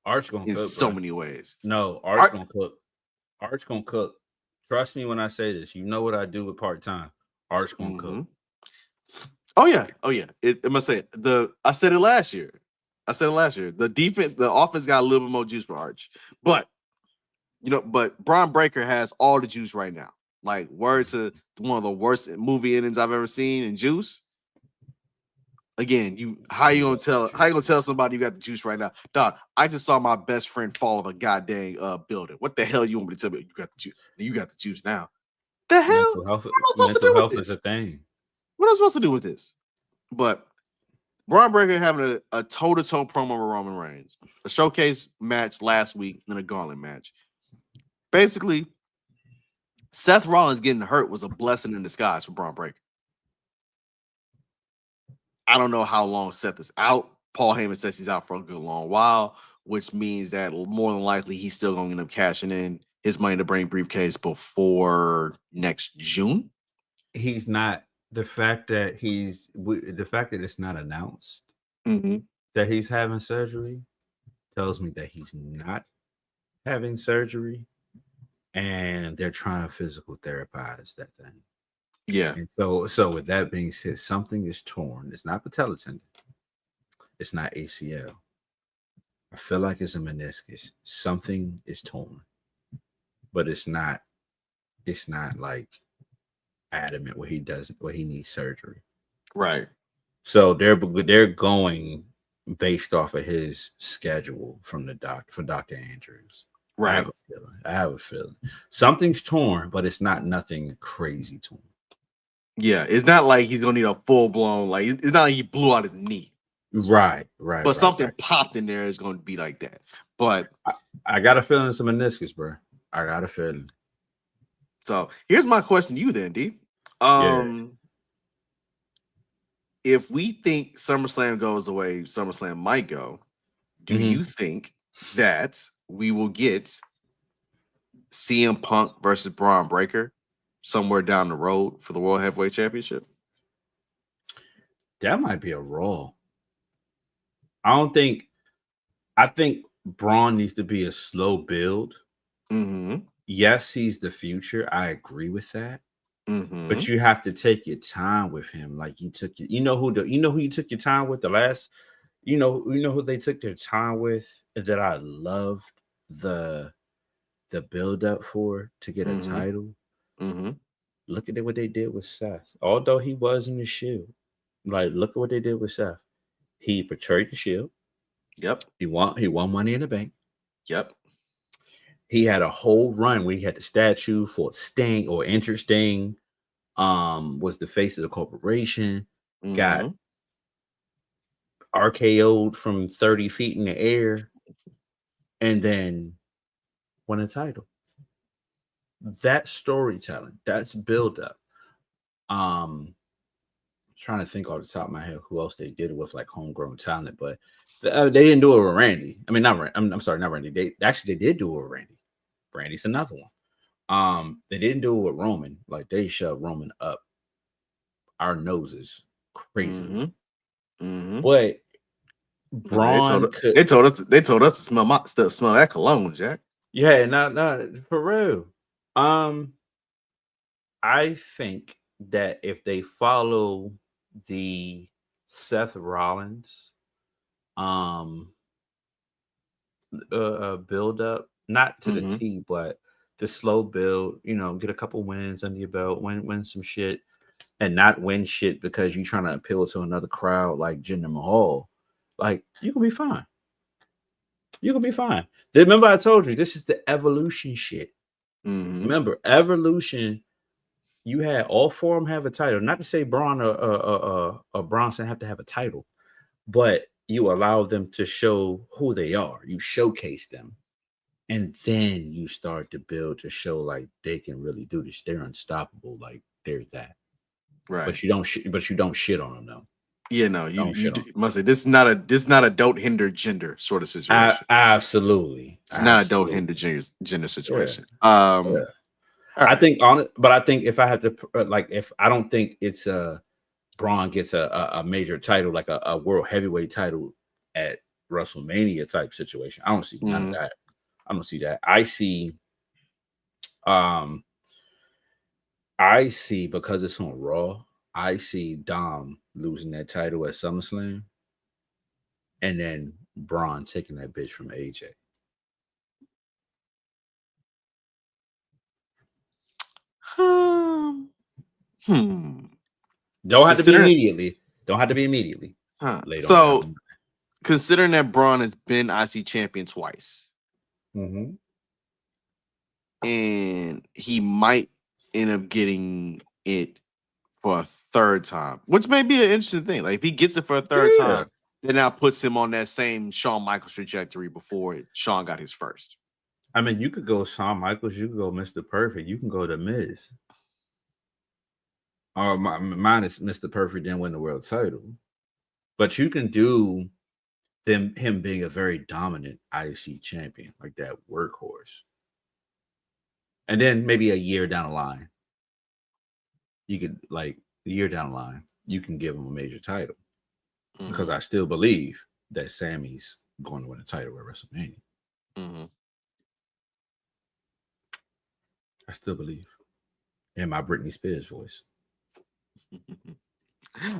Arch gonna in cook, so bro. many ways. No, Arch gonna cook. Arch gonna cook. Trust me when I say this. You know what I do with part time. Arch gonna cook. Oh yeah. I must say I said it last year. The defense, the offense got a little bit more juice for Arch, but Bron Breakker has all the juice right now. Like, words to one of the worst movie endings I've ever seen in Juice. Again, how you gonna tell somebody you got the juice right now? Dog, I just saw my best friend fall of a goddamn building. What the hell you want me to tell me? You got the juice. You got the juice now. The hell? Mental health, what am I supposed to do with this? Is a thing. What am I supposed to do with this? But Bron Breakker having a toe-to-toe promo with Roman Reigns, a showcase match last week, and a gauntlet match. Basically, Seth Rollins getting hurt was a blessing in disguise for Bron Breakker. I don't know how long Seth is out. Paul Heyman says he's out for a good long while, which means that more than likely he's still going to end up cashing in his Money in the Bank briefcase before next June. He's not. The fact that it's not announced that he's having surgery tells me that he's not having surgery, and they're trying to physical therapize that thing. Yeah. And so with that being said, something is torn. It's not patella tendon. It's not ACL. I feel like it's a meniscus. Something is torn, but it's not like adamant where he needs surgery. Right. So they're going based off of his schedule from the doctor for Dr. Andrews. Right. I have a feeling something's torn, but it's not nothing crazy torn. Yeah, it's not like he's gonna need a full blown, like it's not like he blew out his knee. Right. But something popped in there is going to be like that. But I got a feeling it's a meniscus, bro. I got a feeling. So here's my question to you then, D. If we think SummerSlam goes the way SummerSlam might go, do you think that we will get CM Punk versus Bron Breakker somewhere down the road for the World Heavyweight Championship? That might be a Raw. I think Braun needs to be a slow build. Yes, he's the future. I agree with that. But you have to take your time with him. Like you took you know who you took your time with the last, you know who they took their time with that I loved the build up for to get a title. Look at what they did with Seth. Although he was in the Shield, like look at what they did with Seth. He portrayed the Shield. Yep. He won Money in the Bank. Yep. He had a whole run where he had the statue for Sting or Enter Sting. Was the face of the corporation. Got RKO'd from 30 feet in the air, and then won a title. That's storytelling. That's build up. Trying to think off the top of my head who else they did it with, like homegrown talent, but they didn't do it with Randy. I mean, I'm sorry, not Randy. They did do it with Randy. Randy's another one. They didn't do it with Roman. Like they shoved Roman up our noses crazy. But Braun, they told us to smell that cologne, Jack. Yeah, not for real. I think that if they follow the Seth Rollins build up, not to the T, but the slow build, get a couple wins under your belt, win some shit, and not win shit because you're trying to appeal to another crowd like Jinder Mahal. Like, you can be fine. You can be fine. Remember, I told you this is the evolution shit. Remember, evolution. You had all four of them have a title. Not to say Braun or Bronson have to have a title, but you allow them to show who they are. You showcase them, and then you start to build to show like they can really do this. They're unstoppable. Like they're that. Right. But you don't shit on them though. Yeah, no, you must say this is not a don't hinder gender sort of situation. Absolutely, it's not a don't hinder gender situation. I think on it, but I think if I have to if I don't think it's Braun gets a major title, like a world heavyweight title at WrestleMania type situation. I don't see none of that. I don't see that. I see because it's on Raw, I see Dom losing that title at SummerSlam, and then Braun taking that bitch from AJ. Don't have to be immediately. Don't have to be immediately. So, considering that Braun has been IC champion twice, and he might end up getting it for a third time, which may be an interesting thing. Like if he gets it for a third time, then that puts him on that same Shawn Michaels trajectory before Shawn got his first. I mean, you could go Shawn Michaels, you could go Mr. Perfect, you can go to Miz. Or mine is Mr. Perfect didn't win the world title, but you can do him being a very dominant IC champion, like that workhorse. And then maybe a year down the line, you could you can give him a major title. Because I still believe that Sammy's going to win a title at WrestleMania. I still believe in my Britney Spears voice.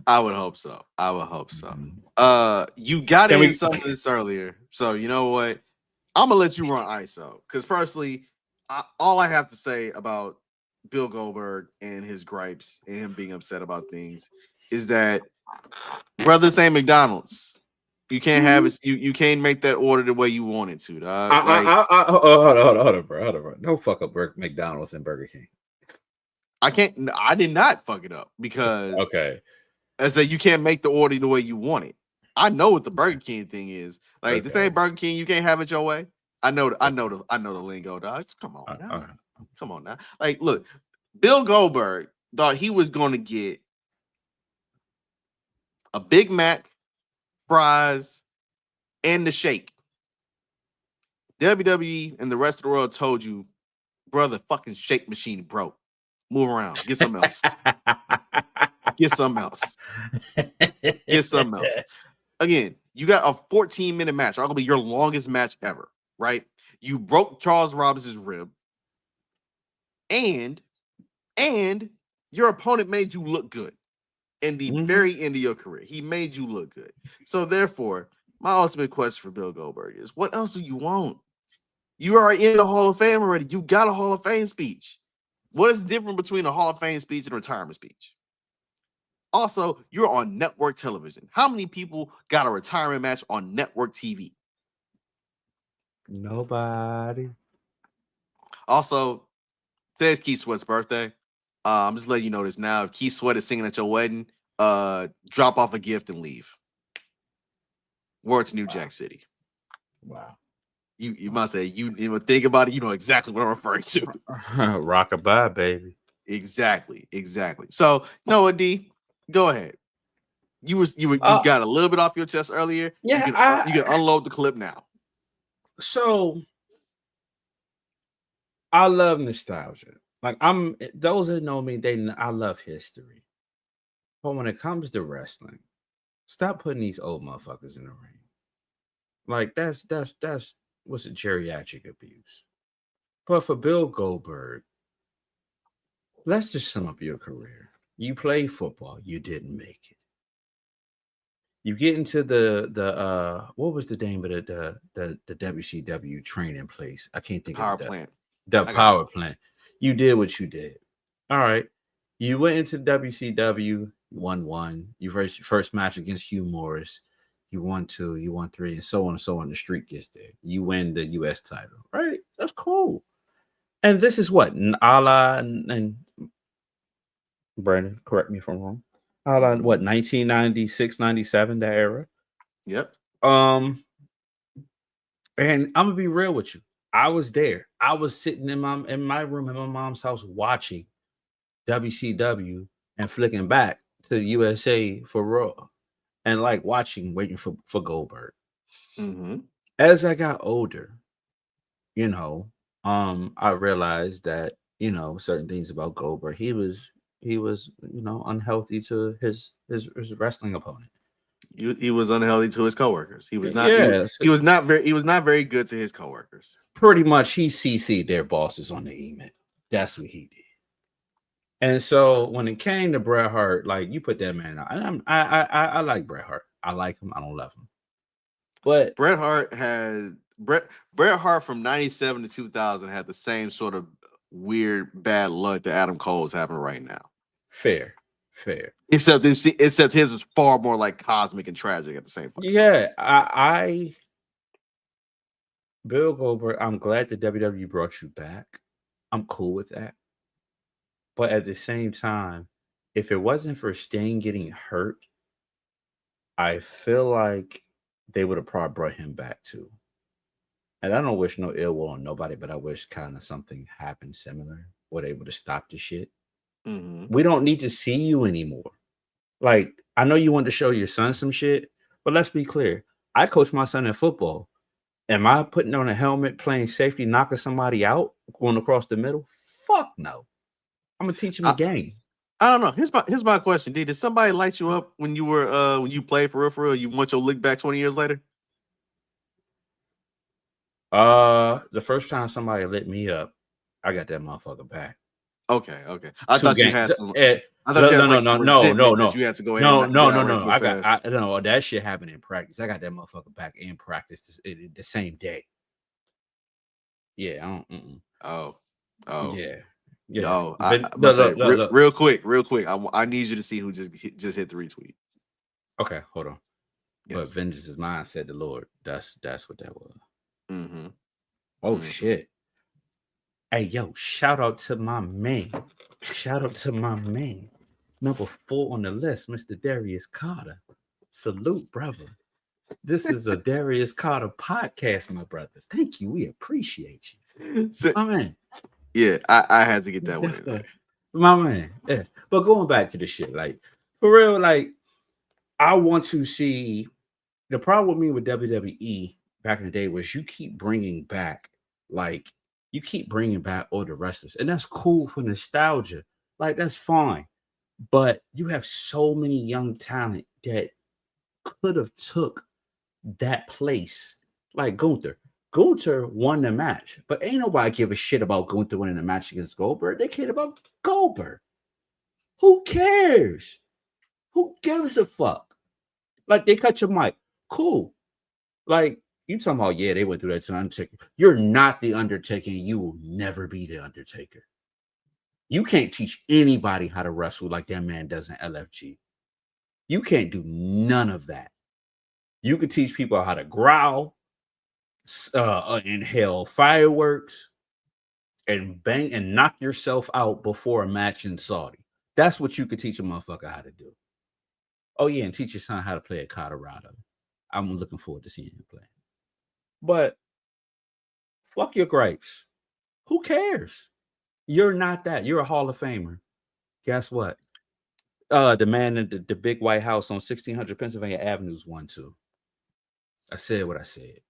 I would hope so. You got in some of this earlier, so you know what? I'm gonna let you run ISO because personally, all I have to say about Bill Goldberg and his gripes and him being upset about things is that, brother, this ain't McDonald's. You can't have it. You can't make that order the way you want it to. Hold on, bro. Don't fuck up McDonald's and Burger King. I can't. I did not fuck it up because I said you can't make the order the way you want it. I know what the Burger King thing is. Like this ain't Burger King. You can't have it your way. I know the lingo, dog. Come on now. Like, look, Bill Goldberg thought he was going to get a Big Mac, fries, and the shake. WWE and the rest of the world told you, brother, fucking shake machine broke. Move around. Get something else. Get something else. Again, you got a 14-minute match. Probably be your longest match ever, right? You broke Charles Robinson's rib, and your opponent made you look good in the very end of your career. He made you look good. So therefore, my ultimate question for Bill Goldberg is, what else do you want? You are in the Hall of Fame already. You got a Hall of Fame speech. What is the difference between a Hall of Fame speech and a retirement speech? Also, you're on network television. How many people got a retirement match on network TV? Nobody. Also, today's Keith Sweat's birthday. I'm just letting you know this now. If Keith Sweat is singing at your wedding, drop off a gift and leave. Word to New Jack City. Wow. You must say, you even think about it, you know exactly what I'm referring to. Rockabye, baby. Exactly. So, you know what, D? Go ahead. You got a little bit off your chest earlier. Yeah, you can unload the clip now. So I love nostalgia. Like those that know me, I love history. But when it comes to wrestling, stop putting these old motherfuckers in the ring. Like that's what's a geriatric abuse. But for Bill Goldberg, let's just sum up your career. You played football, you didn't make it. You get into the what was the name of the WCW training place? I can't think of it. Plant. The power plant. You did what you did. All right. You went into WCW, you won one. You first match against Hugh Morris. You won 2, you won 3, and so on and so on. The streak gets there. You win the US title. Right? That's cool. And this is what? Ala and Brandon, correct me if I'm wrong. Ala, what, 1996, 97, that era? Yep. And I'm gonna be real with you. I was there. I was sitting in my room in my mom's house watching WCW and flicking back to the USA for Raw and like waiting for Goldberg. As I got older, I realized that, certain things about Goldberg. He was he was, unhealthy to his wrestling opponent. He was unhealthy to his coworkers. He was not. Yes, He was not very good to his coworkers. pretty much. He CC'd their bosses on the email. That's what he did. And so when it came to Bret Hart, like, you put that man out. And I like Bret Hart. I like him. I don't love him. But Bret Hart Bret Hart from 97 to 2000 had the same sort of weird bad luck that Adam Cole's having right now. Fair. Except his was far more like cosmic and tragic at the same time. Yeah, Bill Goldberg, I'm glad that WWE brought you back. I'm cool with that. But at the same time, if it wasn't for Sting getting hurt, I feel like they would have probably brought him back too. And I don't wish no ill will on nobody, but I wish kind of something happened similar where they would have stopped the shit. Mm-hmm. We don't need to see you anymore. Like, I know you want to show your son some shit, but let's be clear. I coach my son in football. Am I putting on a helmet, playing safety, knocking somebody out, going across the middle? Fuck no. I'm gonna teach him a game. I don't know. Here's my question, D. Did somebody light you up when you were when you played for real? You want your lick back 20 years later? The first time somebody lit me up, I got that motherfucker back. Okay. I thought you had some. I thought no, you had some resentment that you had to go ahead. No. I know that shit happened in practice. I got that motherfucker back in practice the same day. Yeah. Oh. Yeah. No, look. Real quick. I need you to see who just hit the retweet. Okay, hold on. Yes. But vengeance is mine, said the Lord. That's what that was. Mm-hmm. Oh shit. Hey, yo, shout out to my man. Number 4 on the list, Mr. Darius Carter. Salute, brother. This is a Darius Carter podcast, my brother. Thank you. We appreciate you. My man. Yeah, I had to get that one in there. My man. Yeah. But going back to the shit, like, for real, like, I want to see. The problem with me with WWE back in the day was you keep bringing back all the wrestlers, and that's cool for nostalgia. Like, that's fine. But you have so many young talent that could have took that place. Like Gunther. Gunther won the match, but ain't nobody give a shit about Gunther winning the match against Goldberg. They cared about Goldberg. Who cares? Who gives a fuck? Like, they cut your mic. Cool. Like, you talking about, yeah, they went through that to the Undertaker. You're not the Undertaker, and you will never be the Undertaker. You can't teach anybody how to wrestle like that man does in LFG. You can't do none of that. You can teach people how to growl, inhale fireworks, and bang and knock yourself out before a match in Saudi. That's what you could teach a motherfucker how to do. Oh yeah, and teach your son how to play at Colorado. I'm looking forward to seeing him play. But fuck your gripes. Who cares? You're not that. You're a Hall of Famer. Guess what? The man in the big white house on 1600 Pennsylvania Avenue's one too. I said what I said.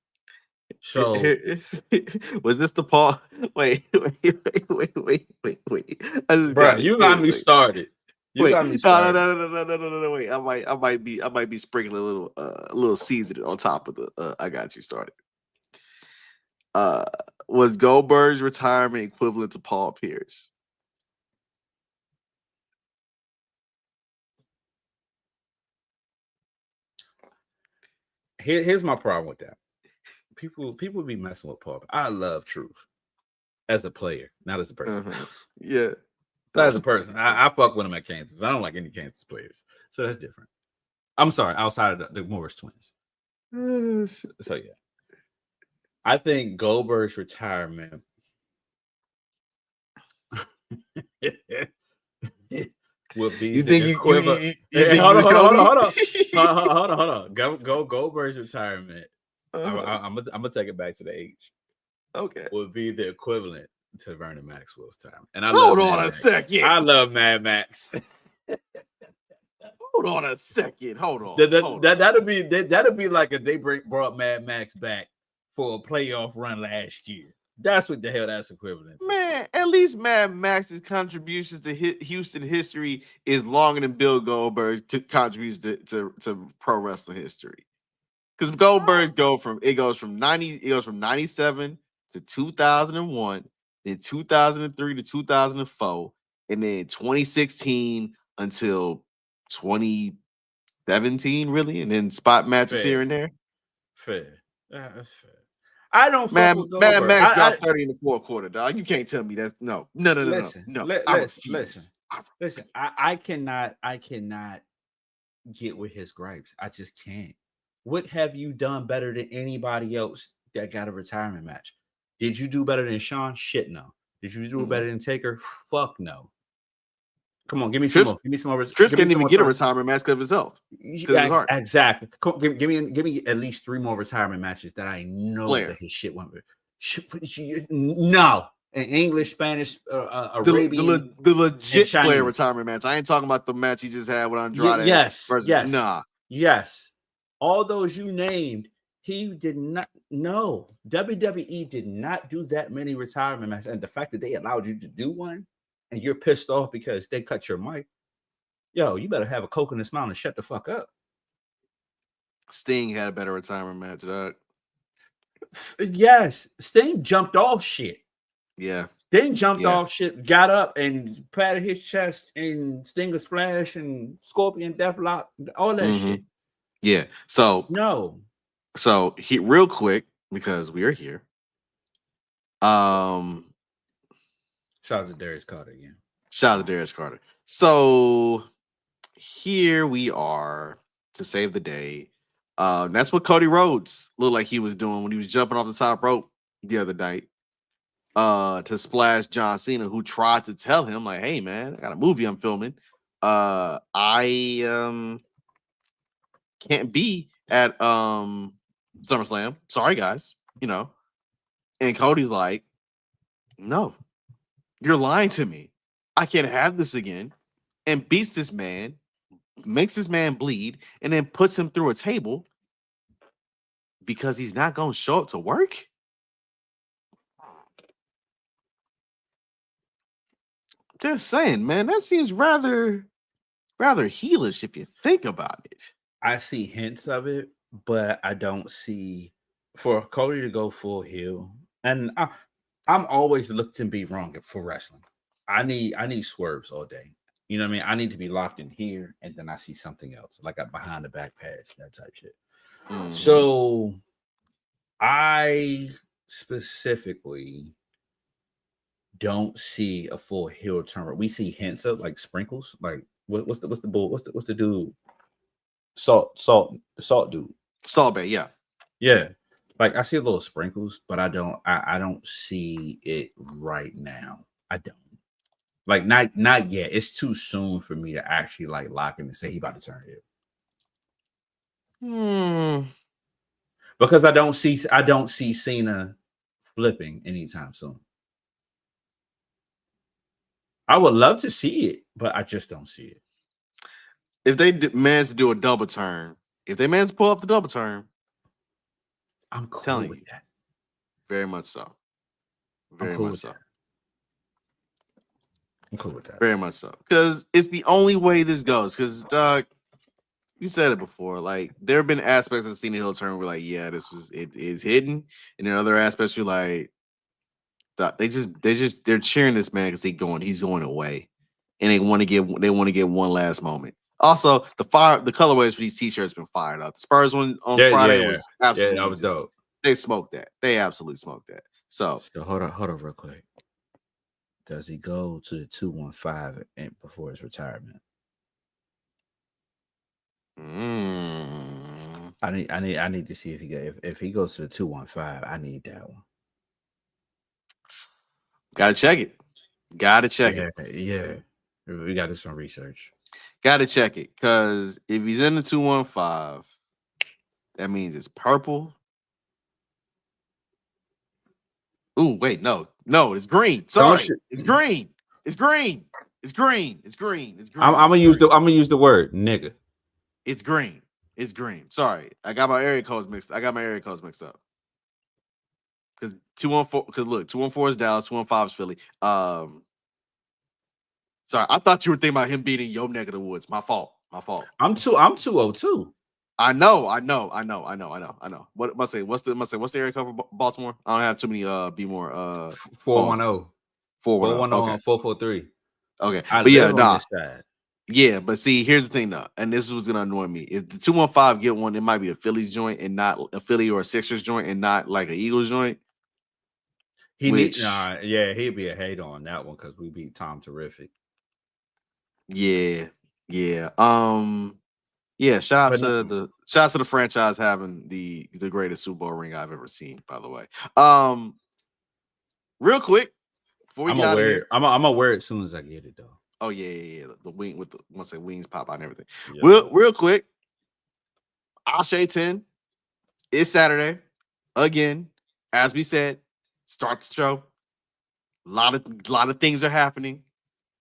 So was this the Paul? Wait. Bro, you got me started. You got me started. No. Wait, I might be sprinkling a little seasoning on top of the. I got you started. Was Goldberg's retirement equivalent to Paul Pierce? Here's my problem with that. People be messing with Paul. I love Truth as a player, not as a person. Yeah, not as a person. I fuck with him at Kansas. I don't like any Kansas players, so that's different. I'm sorry, outside of the Morris twins. So yeah, I think Goldberg's retirement will be. You think equivalent. Hold on. Goldberg's retirement. I'm gonna take it back to the age. Okay, would be the equivalent to Vernon Maxwell's time. And I hold on a second. I love Mad Max. Hold on a second. Hold on. That'll be like if they brought Mad Max back for a playoff run last year. That's what the hell that's equivalent. at least Mad Max's contributions to Houston history is longer than Bill Goldberg's contributions to pro wrestling history. Because Goldberg's goes from 97 to 2001, then 2003 to 2004, and then 2016 until 2017, really, and then spot matches here and there. Fair. That's fair. I don't fuck with Mad Goldberg. Max dropped 30 in the fourth quarter, dog. You can't tell me that's no. Listen. I refuse. Listen. I cannot get with his gripes. I just can't. What have you done better than anybody else that got a retirement match? Did you do better than Sean? Shit, no. Did you do better than Taker? Fuck no. Come on, give me some more. Give me some more. Trips didn't even get a retirement match because of his health. Yeah, exactly. Give me at least 3 more retirement matches that I know that his shit went with. No. In English, Spanish, Arabian. The legit Flair retirement match. I ain't talking about the match he just had with Andrade. Yes. Nah. Yes. All those you named, he did not. No. WWE did not do that many retirement matches. And the fact that they allowed you to do one and you're pissed off because they cut your mic, yo, you better have a Coke in the smile and shut the fuck up. Sting had a better retirement match, dog. Yes. Sting jumped off shit. Yeah. Then jumped off shit, got up and patted his chest and Stinger Splash and Scorpion Deathlock, all that shit. Yeah. So no. So real quick, because we are here. Shout out to Darius Carter again. Shout out to Darius Carter. So here we are to save the day. That's what Cody Rhodes looked like he was doing when he was jumping off the top rope the other night. To splash John Cena, who tried to tell him, like, hey man, I got a movie I'm filming. I can't be at SummerSlam. Sorry, guys. And Cody's like, no, you're lying to me. I can't have this again. And beats this man, makes this man bleed, and then puts him through a table because he's not going to show up to work. Just saying, man, that seems rather heelish if you think about it. I see hints of it, but I don't see for Cody to go full heel. And I'm always looked to be wrong for wrestling. I need swerves all day. You know what I mean? I need to be locked in here, and then I see something else, like a behind the back pass, that type shit. So I specifically don't see a full heel turn. We see hints of like sprinkles. Like what's the dude? Salt dude. Salt Bay, yeah. Yeah. Like I see a little sprinkles, but I don't see it right now. I don't. Like not yet. It's too soon for me to actually like lock in and say he about to turn heel. Because I don't see Cena flipping anytime soon. I would love to see it, but I just don't see it. If they manage to do a double turn, if they manage to pull off the double turn, I'm cool with that. Very much so. Very much so. I'm cool with that. Very much so. Because it's the only way this goes. Because, Doug, you said it before. Like, there have been aspects of the Cena heel turn where, like, yeah, it is hidden. And then other aspects you're like, they're cheering this man because he's going away. And they want to get one last moment. Also, the colorways for these t-shirts have been fired up. The Spurs one on Friday was absolutely that was dope. They smoked that. They absolutely smoked that. So hold on real quick. Does he go to the 215 before his retirement? I need to see if he goes to the 215. I need that one. Gotta check it. Yeah. We got to do some research. Gotta check it. Because if he's in the 215, that means it's purple. Ooh, wait, no, it's green. Sorry, it's green. It's green. I'm gonna use the word nigga. It's green. Sorry, I got my area codes mixed up. because 214. Because look, 214 is Dallas, 215 is Philly. Sorry, I thought you were thinking about him being in your neck of the woods. My fault. I'm 202. I know. What must say? What's the area code for Baltimore? I don't have too many. Be more. 410. 410. Okay. 443. Okay. I But live on this side. Yeah, but see, here's the thing though, and this was gonna annoy me. If the 215 get one, it might be a Phillies joint and not a Philly or a Sixers joint and not like an Eagles joint. He'd be a hate on that one because we beat Tom Terrific. Yeah. Shout out to the franchise having the greatest Super Bowl ring I've ever seen, by the way. Real quick, before we get out of here. I'm gonna wear it as soon as I get it though. Oh yeah. The wing with the wings pop out and everything. Yeah. Real quick. Ashe 10 is Saturday. Again, as we said, start the show. A lot of things are happening.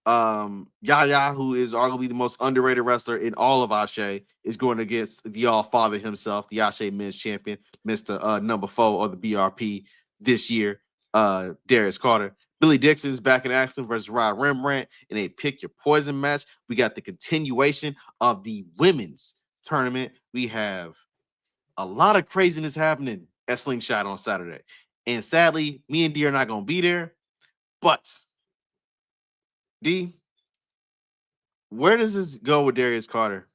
Yaya, who is arguably the most underrated wrestler in all of Ashe, is going against the All Father himself, the Ashe Men's Champion, Mr. Number 4 of the BRP this year, Darius Carter. Billy Dixon's back in action versus Rod Rembrandt in a pick your poison match. We got the continuation of the women's tournament. We have a lot of craziness happening at Slingshot on Saturday. And sadly, me and D are not going to be there. But, D, where does this go with Darius Carter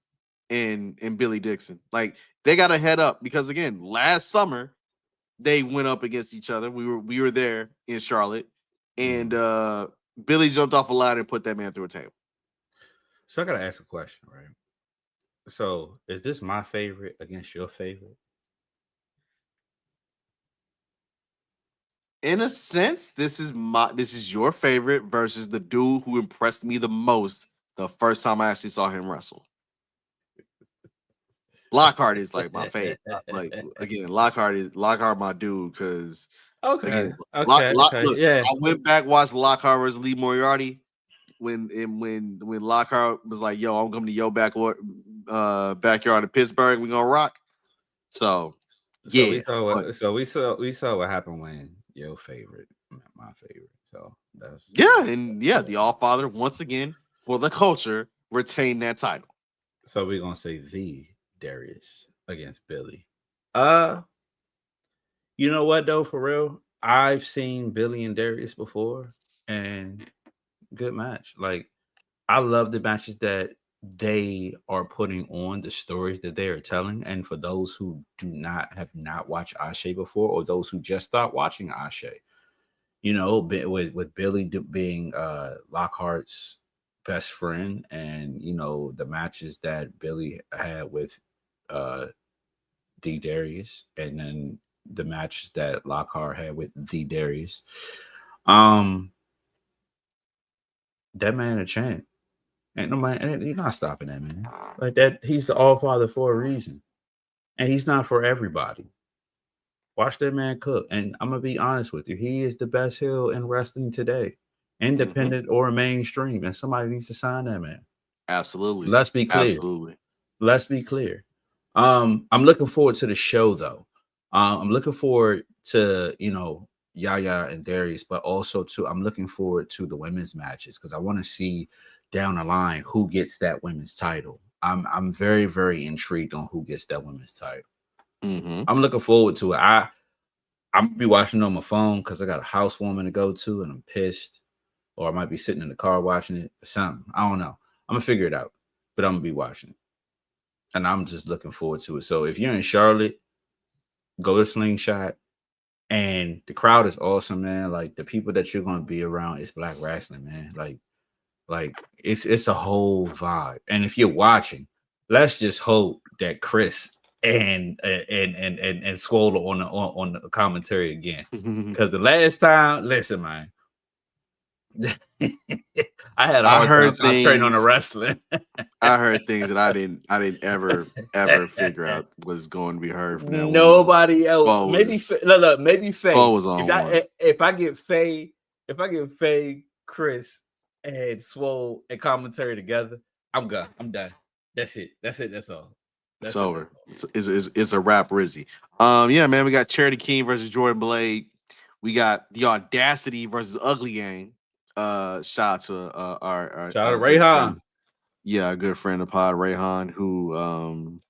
and Billy Dixon? Like, they got to head up because, again, last summer, they went up against each other. We were there in Charlotte. And Billy jumped off a ladder and put that man through a table. So I got to ask a question, right? So is this my favorite against your favorite? In a sense, this is your favorite versus the dude who impressed me the most the first time I actually saw him wrestle. Lockhart is like my favorite. Like again, Lockhart my dude because okay. Look, Yeah. I went back watched Lockhart versus Lee Moriarty when Lockhart was like, "Yo, I'm coming to your backyard in Pittsburgh. We gonna rock." So yeah. we saw what happened when your favorite met my favorite. So that's the All Father once again for the culture retained that title. So we're gonna say the Darius against Billy. You know what though, for real? I've seen Billy and Darius before, and good match. Like, I love the matches that they are putting on, the stories that they are telling. And for those who have not watched Ashe before, or those who just start watching Ashe, you know, with Billy being Lockhart's best friend, and you know the matches that Billy had with D Darius, and then the matches that Lockhart had with the Darius. That man a champ. Ain't nobody, you're not stopping that man. Like that, he's the All Father for a reason. And he's not for everybody. Watch that man cook. And I'm gonna be honest with you, he is the best heel in wrestling today. Independent or mainstream. And somebody needs to sign that man. Absolutely. Let's be clear. Absolutely. Let's be clear. I'm looking forward to the show though. I'm looking forward to, you know, Yaya and Darius, but also I'm looking forward to the women's matches because I want to see down the line who gets that women's title. I'm very, very intrigued on who gets that women's title. I'm looking forward to it. I'm gonna be watching on my phone because I got a housewarming to go to and I'm pissed, or I might be sitting in the car watching it or something. I don't know. I'm gonna figure it out, but I'm gonna be watching it, and I'm just looking forward to it. So if you're in Charlotte, go to Slingshot, and the crowd is awesome, man. Like the people that you're gonna be around is black wrestling, man. Like it's a whole vibe. And if you're watching, let's just hope that Chris and Swole on the commentary again, because the last time, listen, man. I had a hard time concentrating on the wrestling. I heard things that I didn't ever figure out was going to be heard from that. Nobody else. Maybe maybe Faye. Was on if I get Faye, Chris, and Swole and commentary together, I'm done. That's it. That's all. It's over. It's a wrap, Rizzy. Yeah, man, we got Charity King versus Jordan Blade. We got the Audacity versus Ugly Gang. Shout out to our Shout out to good Rayhan. friend. Yeah, our good friend of pod, Rayhan, who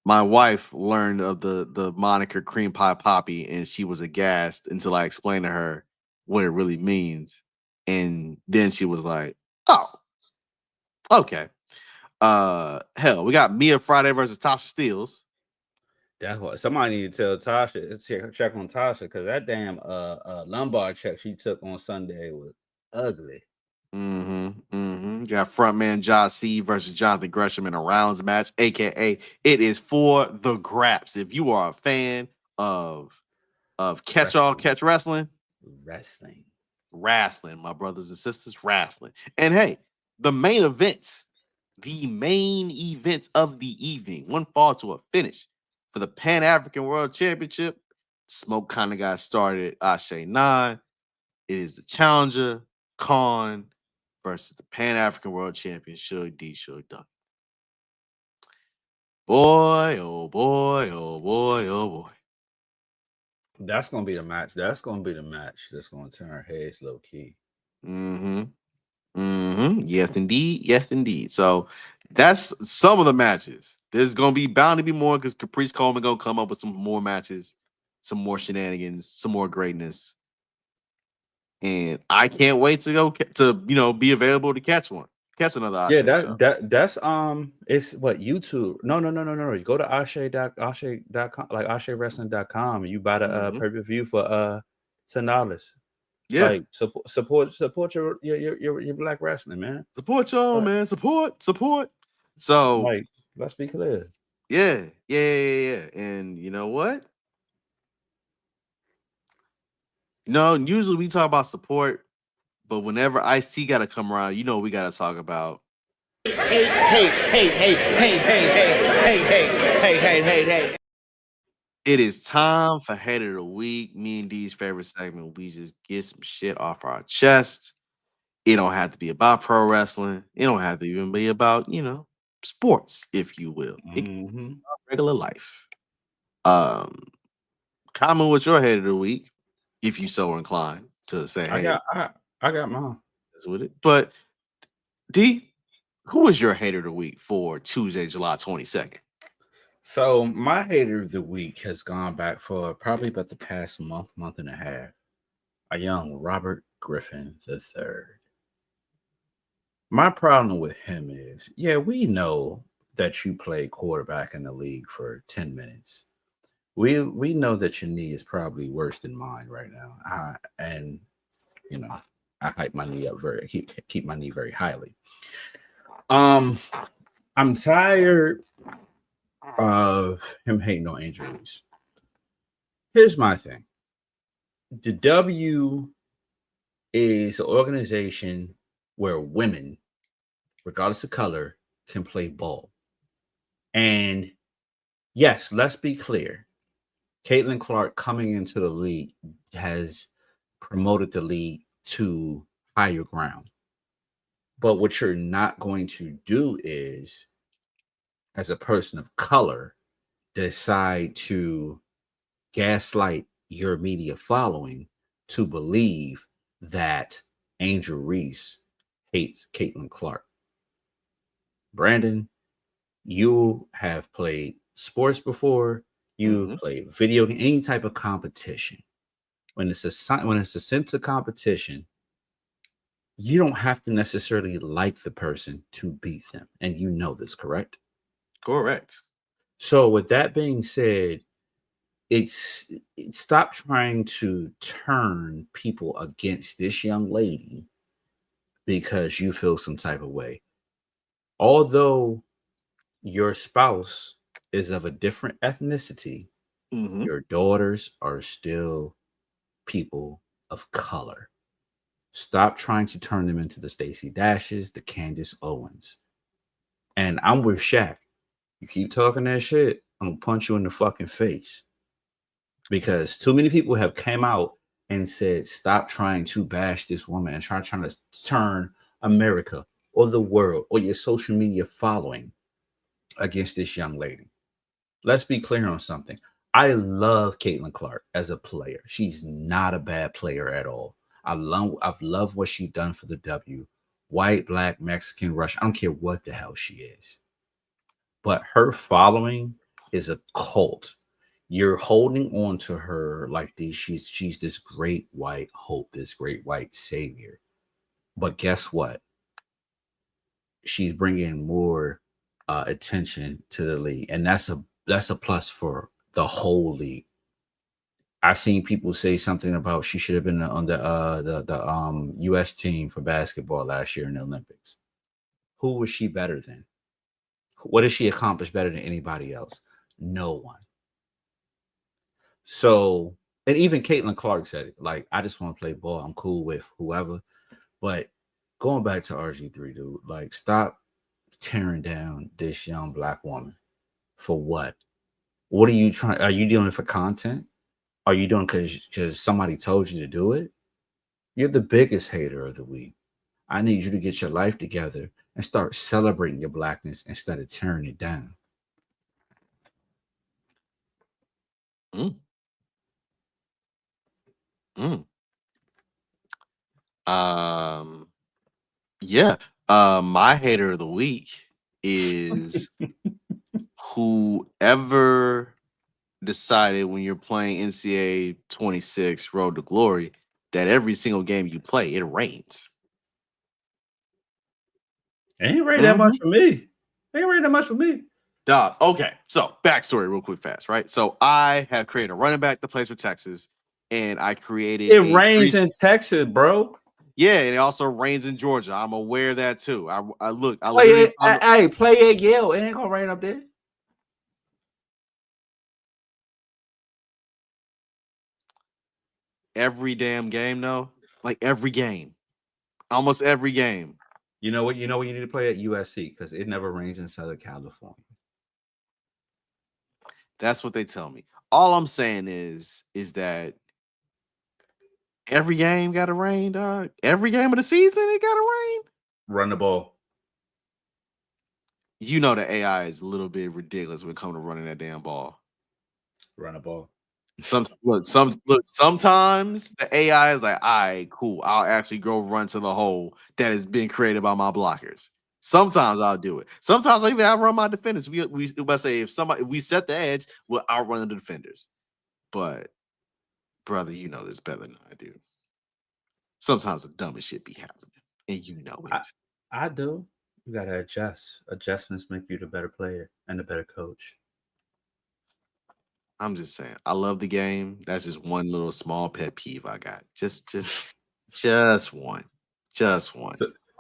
my wife learned of the moniker Cream Pie Poppy, and she was aghast until I explained to her what it really means. And then she was like, "Oh, okay." Hell, we got Mia Friday versus Tasha Steelz. That's what somebody need to tell Tasha. Check on Tasha because that damn lumbar check she took on Sunday was ugly. You got frontman Jacy versus Jonathan Gresham in a rounds match, aka it is for the graps. If you are a fan of catch all catch wrestling, my brothers and sisters, wrestling. And hey, the main events of the evening, one fall to a finish for the Pan African World Championship. Smoke kind of got started at Ashe 9. It is the challenger, Khan, versus the Pan African World Champion, Suge D. Suge Duck. Boy, oh boy, oh boy, oh boy. That's gonna be the match. That's gonna be the match that's gonna turn heads low key. Yes, indeed. Yes, indeed. So that's some of the matches. There's gonna be bound to be more because Caprice Coleman gonna come up with some more matches, some more shenanigans, some more greatness. And I can't wait to go to be available to catch another Ashe show. That's it's what YouTube. No. You go to Ashe.com, like AsheWrestling.com, and you buy the pay-per-view for $10. Yeah, like support your black wrestling, man. Support y'all, man. Support. So like, let's be clear. Yeah. And you know what? Usually we talk about support, but whenever Ice-T got to come around, we got to talk about. Hey. It is time for Head of the Week. Me and D's favorite segment. We just get some shit off our chest. It don't have to be about pro wrestling. It don't have to even be about, sports, if you will. It can be about regular life. Comment with your Head of the Week, if you so inclined to say, hey. I got mine. That's with it. But D, who is your Hater of the Week for Tuesday, July 22nd? So my Hater of the Week has gone back for probably about the past month and a half. A young Robert Griffin III. My problem with him is, we know that you play quarterback in the league for 10 minutes. We know that your knee is probably worse than mine right now. I hype my knee up keep my knee very highly. I'm tired of him hating on injuries. Here's my thing. The W is an organization where women, regardless of color, can play ball. And yes, let's be clear. Caitlin Clark coming into the league has promoted the league to higher ground. But what you're not going to do is, as a person of color, decide to gaslight your media following to believe that Angel Reese hates Caitlin Clark. Brandon, you have played sports before. You've played video game, any type of competition. When it's a sense of competition, you don't have to necessarily like the person to beat them. And you know this, correct? Correct. So with that being said, stop trying to turn people against this young lady because you feel some type of way. Although your spouse is of a different ethnicity, your daughters are still people of color. Stop trying to turn them into the Stacey Dashes, the Candace Owens. And I'm with Shaq. You keep talking that shit, I'm gonna punch you in the fucking face. Because too many people have came out and said, stop trying to bash this woman and trying to turn America or the world or your social media following against this young lady. Let's be clear on something. I love Caitlin Clark as a player. She's not a bad player at all. I've loved what she's done for the W. White, black, Mexican, Russian. I don't care what the hell she is. But her following is a cult. You're holding on to her like this. She's this great white hope, this great white savior. But guess what? She's bringing more attention to the league, and that's a plus for the whole league. I've seen people say something about she should have been on the U.S. team for basketball last year in the Olympics. Who was she better than? What did she accomplish better than anybody else? No one. So, and even Caitlin Clark said it. Like, I just want to play ball. I'm cool with whoever. But going back to RG3, dude, like, stop tearing down this young black woman. For what? What are you trying? Are you doing it for content? Are you doing because somebody told you to do it? You're the biggest hater of the week. I need you to get your life together and start celebrating your blackness instead of tearing it down. Mm. Yeah. My hater of the week is whoever decided when you're playing NCAA 26 Road to Glory that every single game you play, it rains. It ain't rain that much for me. It ain't rain that much for me. Dog. Okay. So backstory real quick fast, right? So I have created a running back that plays for Texas, and I created it rains in Texas, bro. Yeah, and it also rains in Georgia. I'm aware of that too. I look. Play at Yale. It ain't gonna rain up there. Every damn game, though. Like every game, almost every game. You know what? You need to play at USC because it never rains in Southern California. That's what they tell me. All I'm saying is that every game got to rain, dog. Every game of the season, it got to rain. Run the ball. You know the AI is a little bit ridiculous when it comes to running that damn ball. Run the ball. Sometimes the AI is like, all right, cool. I'll actually go run to the hole that has been created by my blockers. Sometimes I'll do it. Sometimes I even outrun my defenders. We let's say if we set the edge, we'll outrun the defenders. But brother, you know this better than I do. Sometimes the dumbest shit be happening, and you know it. I do. You gotta adjust. Adjustments make you the better player and the better coach. I'm just saying, I love the game. That's just one little small pet peeve I got. Just one. So,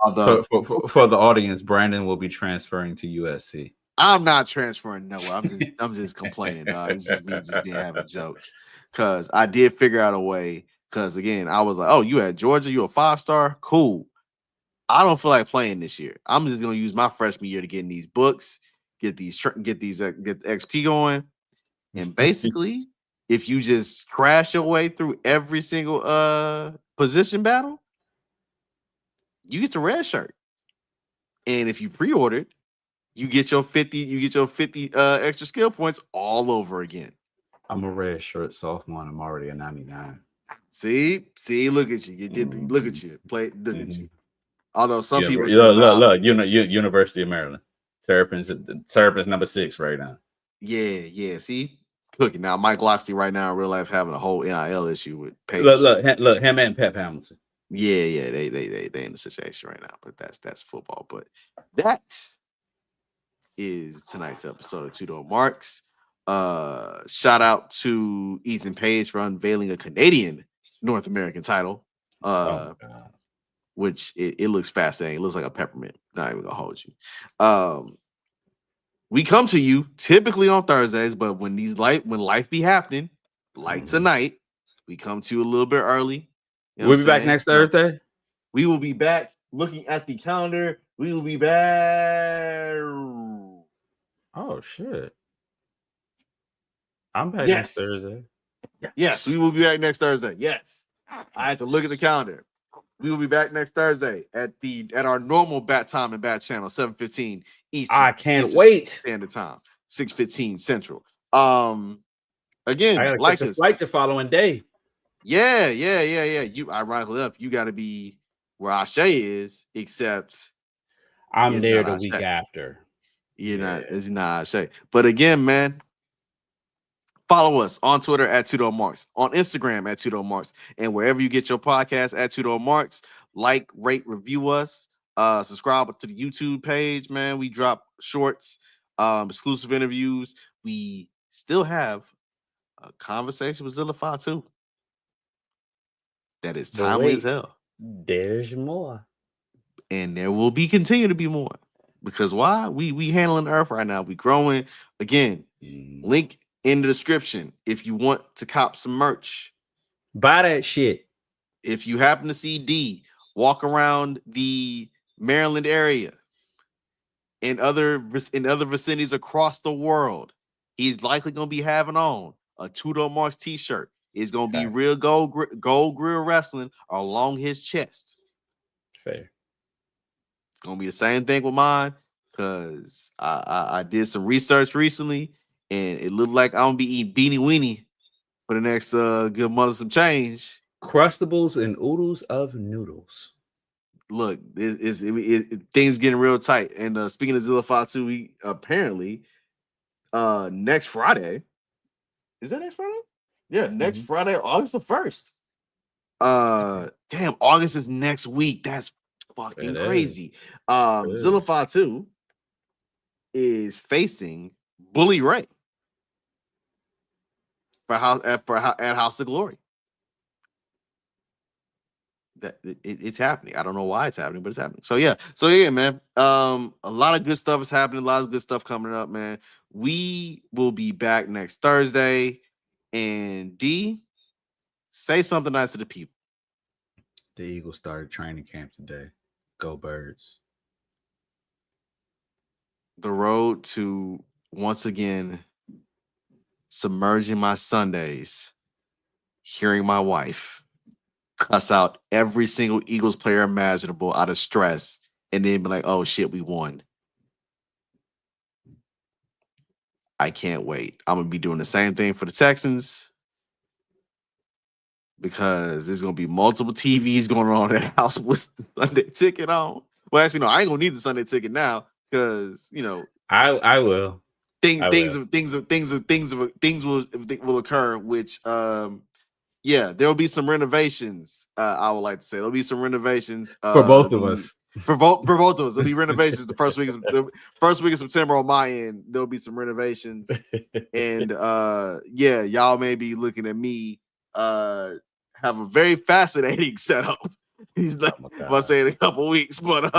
although for the audience, Brandon will be transferring to USC. I'm not transferring nowhere. I'm just complaining. It's just me just being having jokes. Cause I did figure out a way. Cause again, I was like, oh, you at Georgia, you a 5-star? Cool. I don't feel like playing this year. I'm just gonna use my freshman year to get in these books, get the XP going. And basically, if you just crash your way through every single position battle, you get your red shirt. And if you pre-ordered, you get your 50 extra skill points all over again. I'm a red shirt sophomore and I'm already a 99. See, look at you. Look at you. Look at you. Although some people say, look, University of Maryland. Terrapin's number 6 right now. Yeah. See? Cooking now. Mike Loxley right now in real life having a whole NIL issue with pay. Look, him and Pep Hamilton. Yeah, they in the situation right now, but that's football. But that is tonight's episode of 2DopeMarks. Shout out to Ethan Page for unveiling a Canadian North American title. Which it looks fascinating. It looks like a peppermint. Not even gonna hold you. We come to you typically on Thursdays, but when life be happening, like tonight, we come to you a little bit early. We'll be back next Thursday. We will be back. Looking at the calendar, we will be back. Oh shit! I'm back next Thursday. Yes, we will be back next Thursday. Yes, I had to look at the calendar. We will be back next Thursday at our normal bat time and bat channel, 7:15 Eastern. I can't wait. Standard time, 6:15 Central. Again, I gotta like catch a us. flight the following day. Yeah. You ironically enough, you got to be where Ashe is, except I'm it's there not the Ashe. week after. You're not. It's not Ashe. But again, man, follow us on Twitter at 2DopeMarks, on Instagram at 2DopeMarks, and wherever you get your podcast at 2DopeMarks. Like, rate, review us. Subscribe to the YouTube page, man. We drop shorts, exclusive interviews. We still have a conversation with Zillify too. That is timely as hell. There's more. And there will be continue to be more. Because why? We handling Earth right now. We growing. Again, link in the description if you want to cop some merch. Buy that shit. If you happen to see D walk around the Maryland area and other vicinities across the world, he's likely going to be having on a 2DopeMarks t-shirt. It's going to be real gold grill wrestling along his chest. Fair. It's going to be the same thing with mine because I did some research recently and it looked like I'm going to be eating beanie weenie for the next good month of some change. Crustables and oodles of noodles. Look, things getting real tight. And speaking of Zillify 2, we apparently next Friday. Is that next Friday? Yeah, next Friday, August the 1st. Damn, August is next week. That's fucking crazy. Zillify 2 is facing Bully Ray at House of Glory. That it's happening. I don't know why it's happening, but it's happening. So yeah, man. A lot of good stuff is happening. A lot of good stuff coming up, man. We will be back next Thursday. And D, say something nice to the people. The Eagles started training camp today. Go Birds. The road to once again submerging my Sundays, hearing my wife cuss out every single Eagles player imaginable out of stress, and then be like, oh shit, we won. I can't wait. I'm gonna be doing the same thing for the Texans because there's gonna be multiple TVs going on at the house with the Sunday ticket on. Well, actually, no, I ain't gonna need the Sunday ticket now because I will. Things will occur, which yeah, there will be some renovations. I would like to say there'll be some renovations for both of us. For both of us, there'll be renovations the first week of September on my end. There'll be some renovations, and yeah, y'all may be looking at me have a very fascinating setup. He's like, I'll say in a couple weeks, but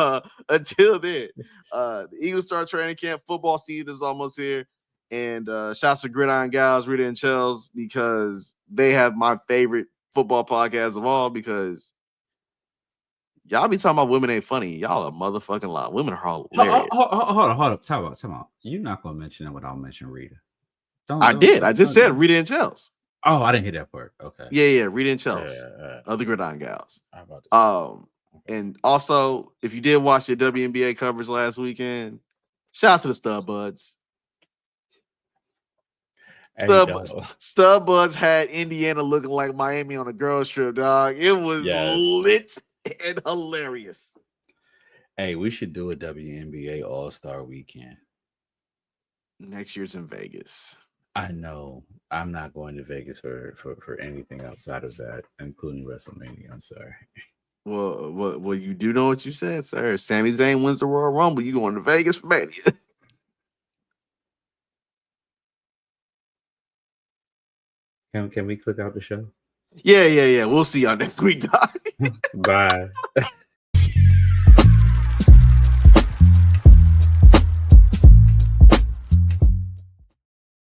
until then, the Eagles start training camp. Football season is almost here. And shouts to Gridiron Gals, Rita and Chels, because they have my favorite football podcast of all, because y'all be talking about women ain't funny. Y'all a motherfucking lot. Women are hilarious. Hold up. Time out. You're not going to mention it without mentioning Rita. I did. I just said Rita and Chels. Oh, I didn't hear that part. Okay. Yeah. Rita and Chels. Other Gridiron Gals. And also, if you did watch your WNBA coverage last weekend, shout out to the Stud Buds. Stud Buds had Indiana looking like Miami on a girls trip, dog. It was lit and hilarious. Hey, we should do a WNBA All-Star weekend. Next year's in Vegas. I know. I'm not going to Vegas for anything outside of that, including WrestleMania. I'm sorry. Well, you do know what you said, sir. Sami Zayn wins the Royal Rumble. You going to Vegas for Mania? Can we click out the show? Yeah. We'll see y'all next week, Doc. Bye.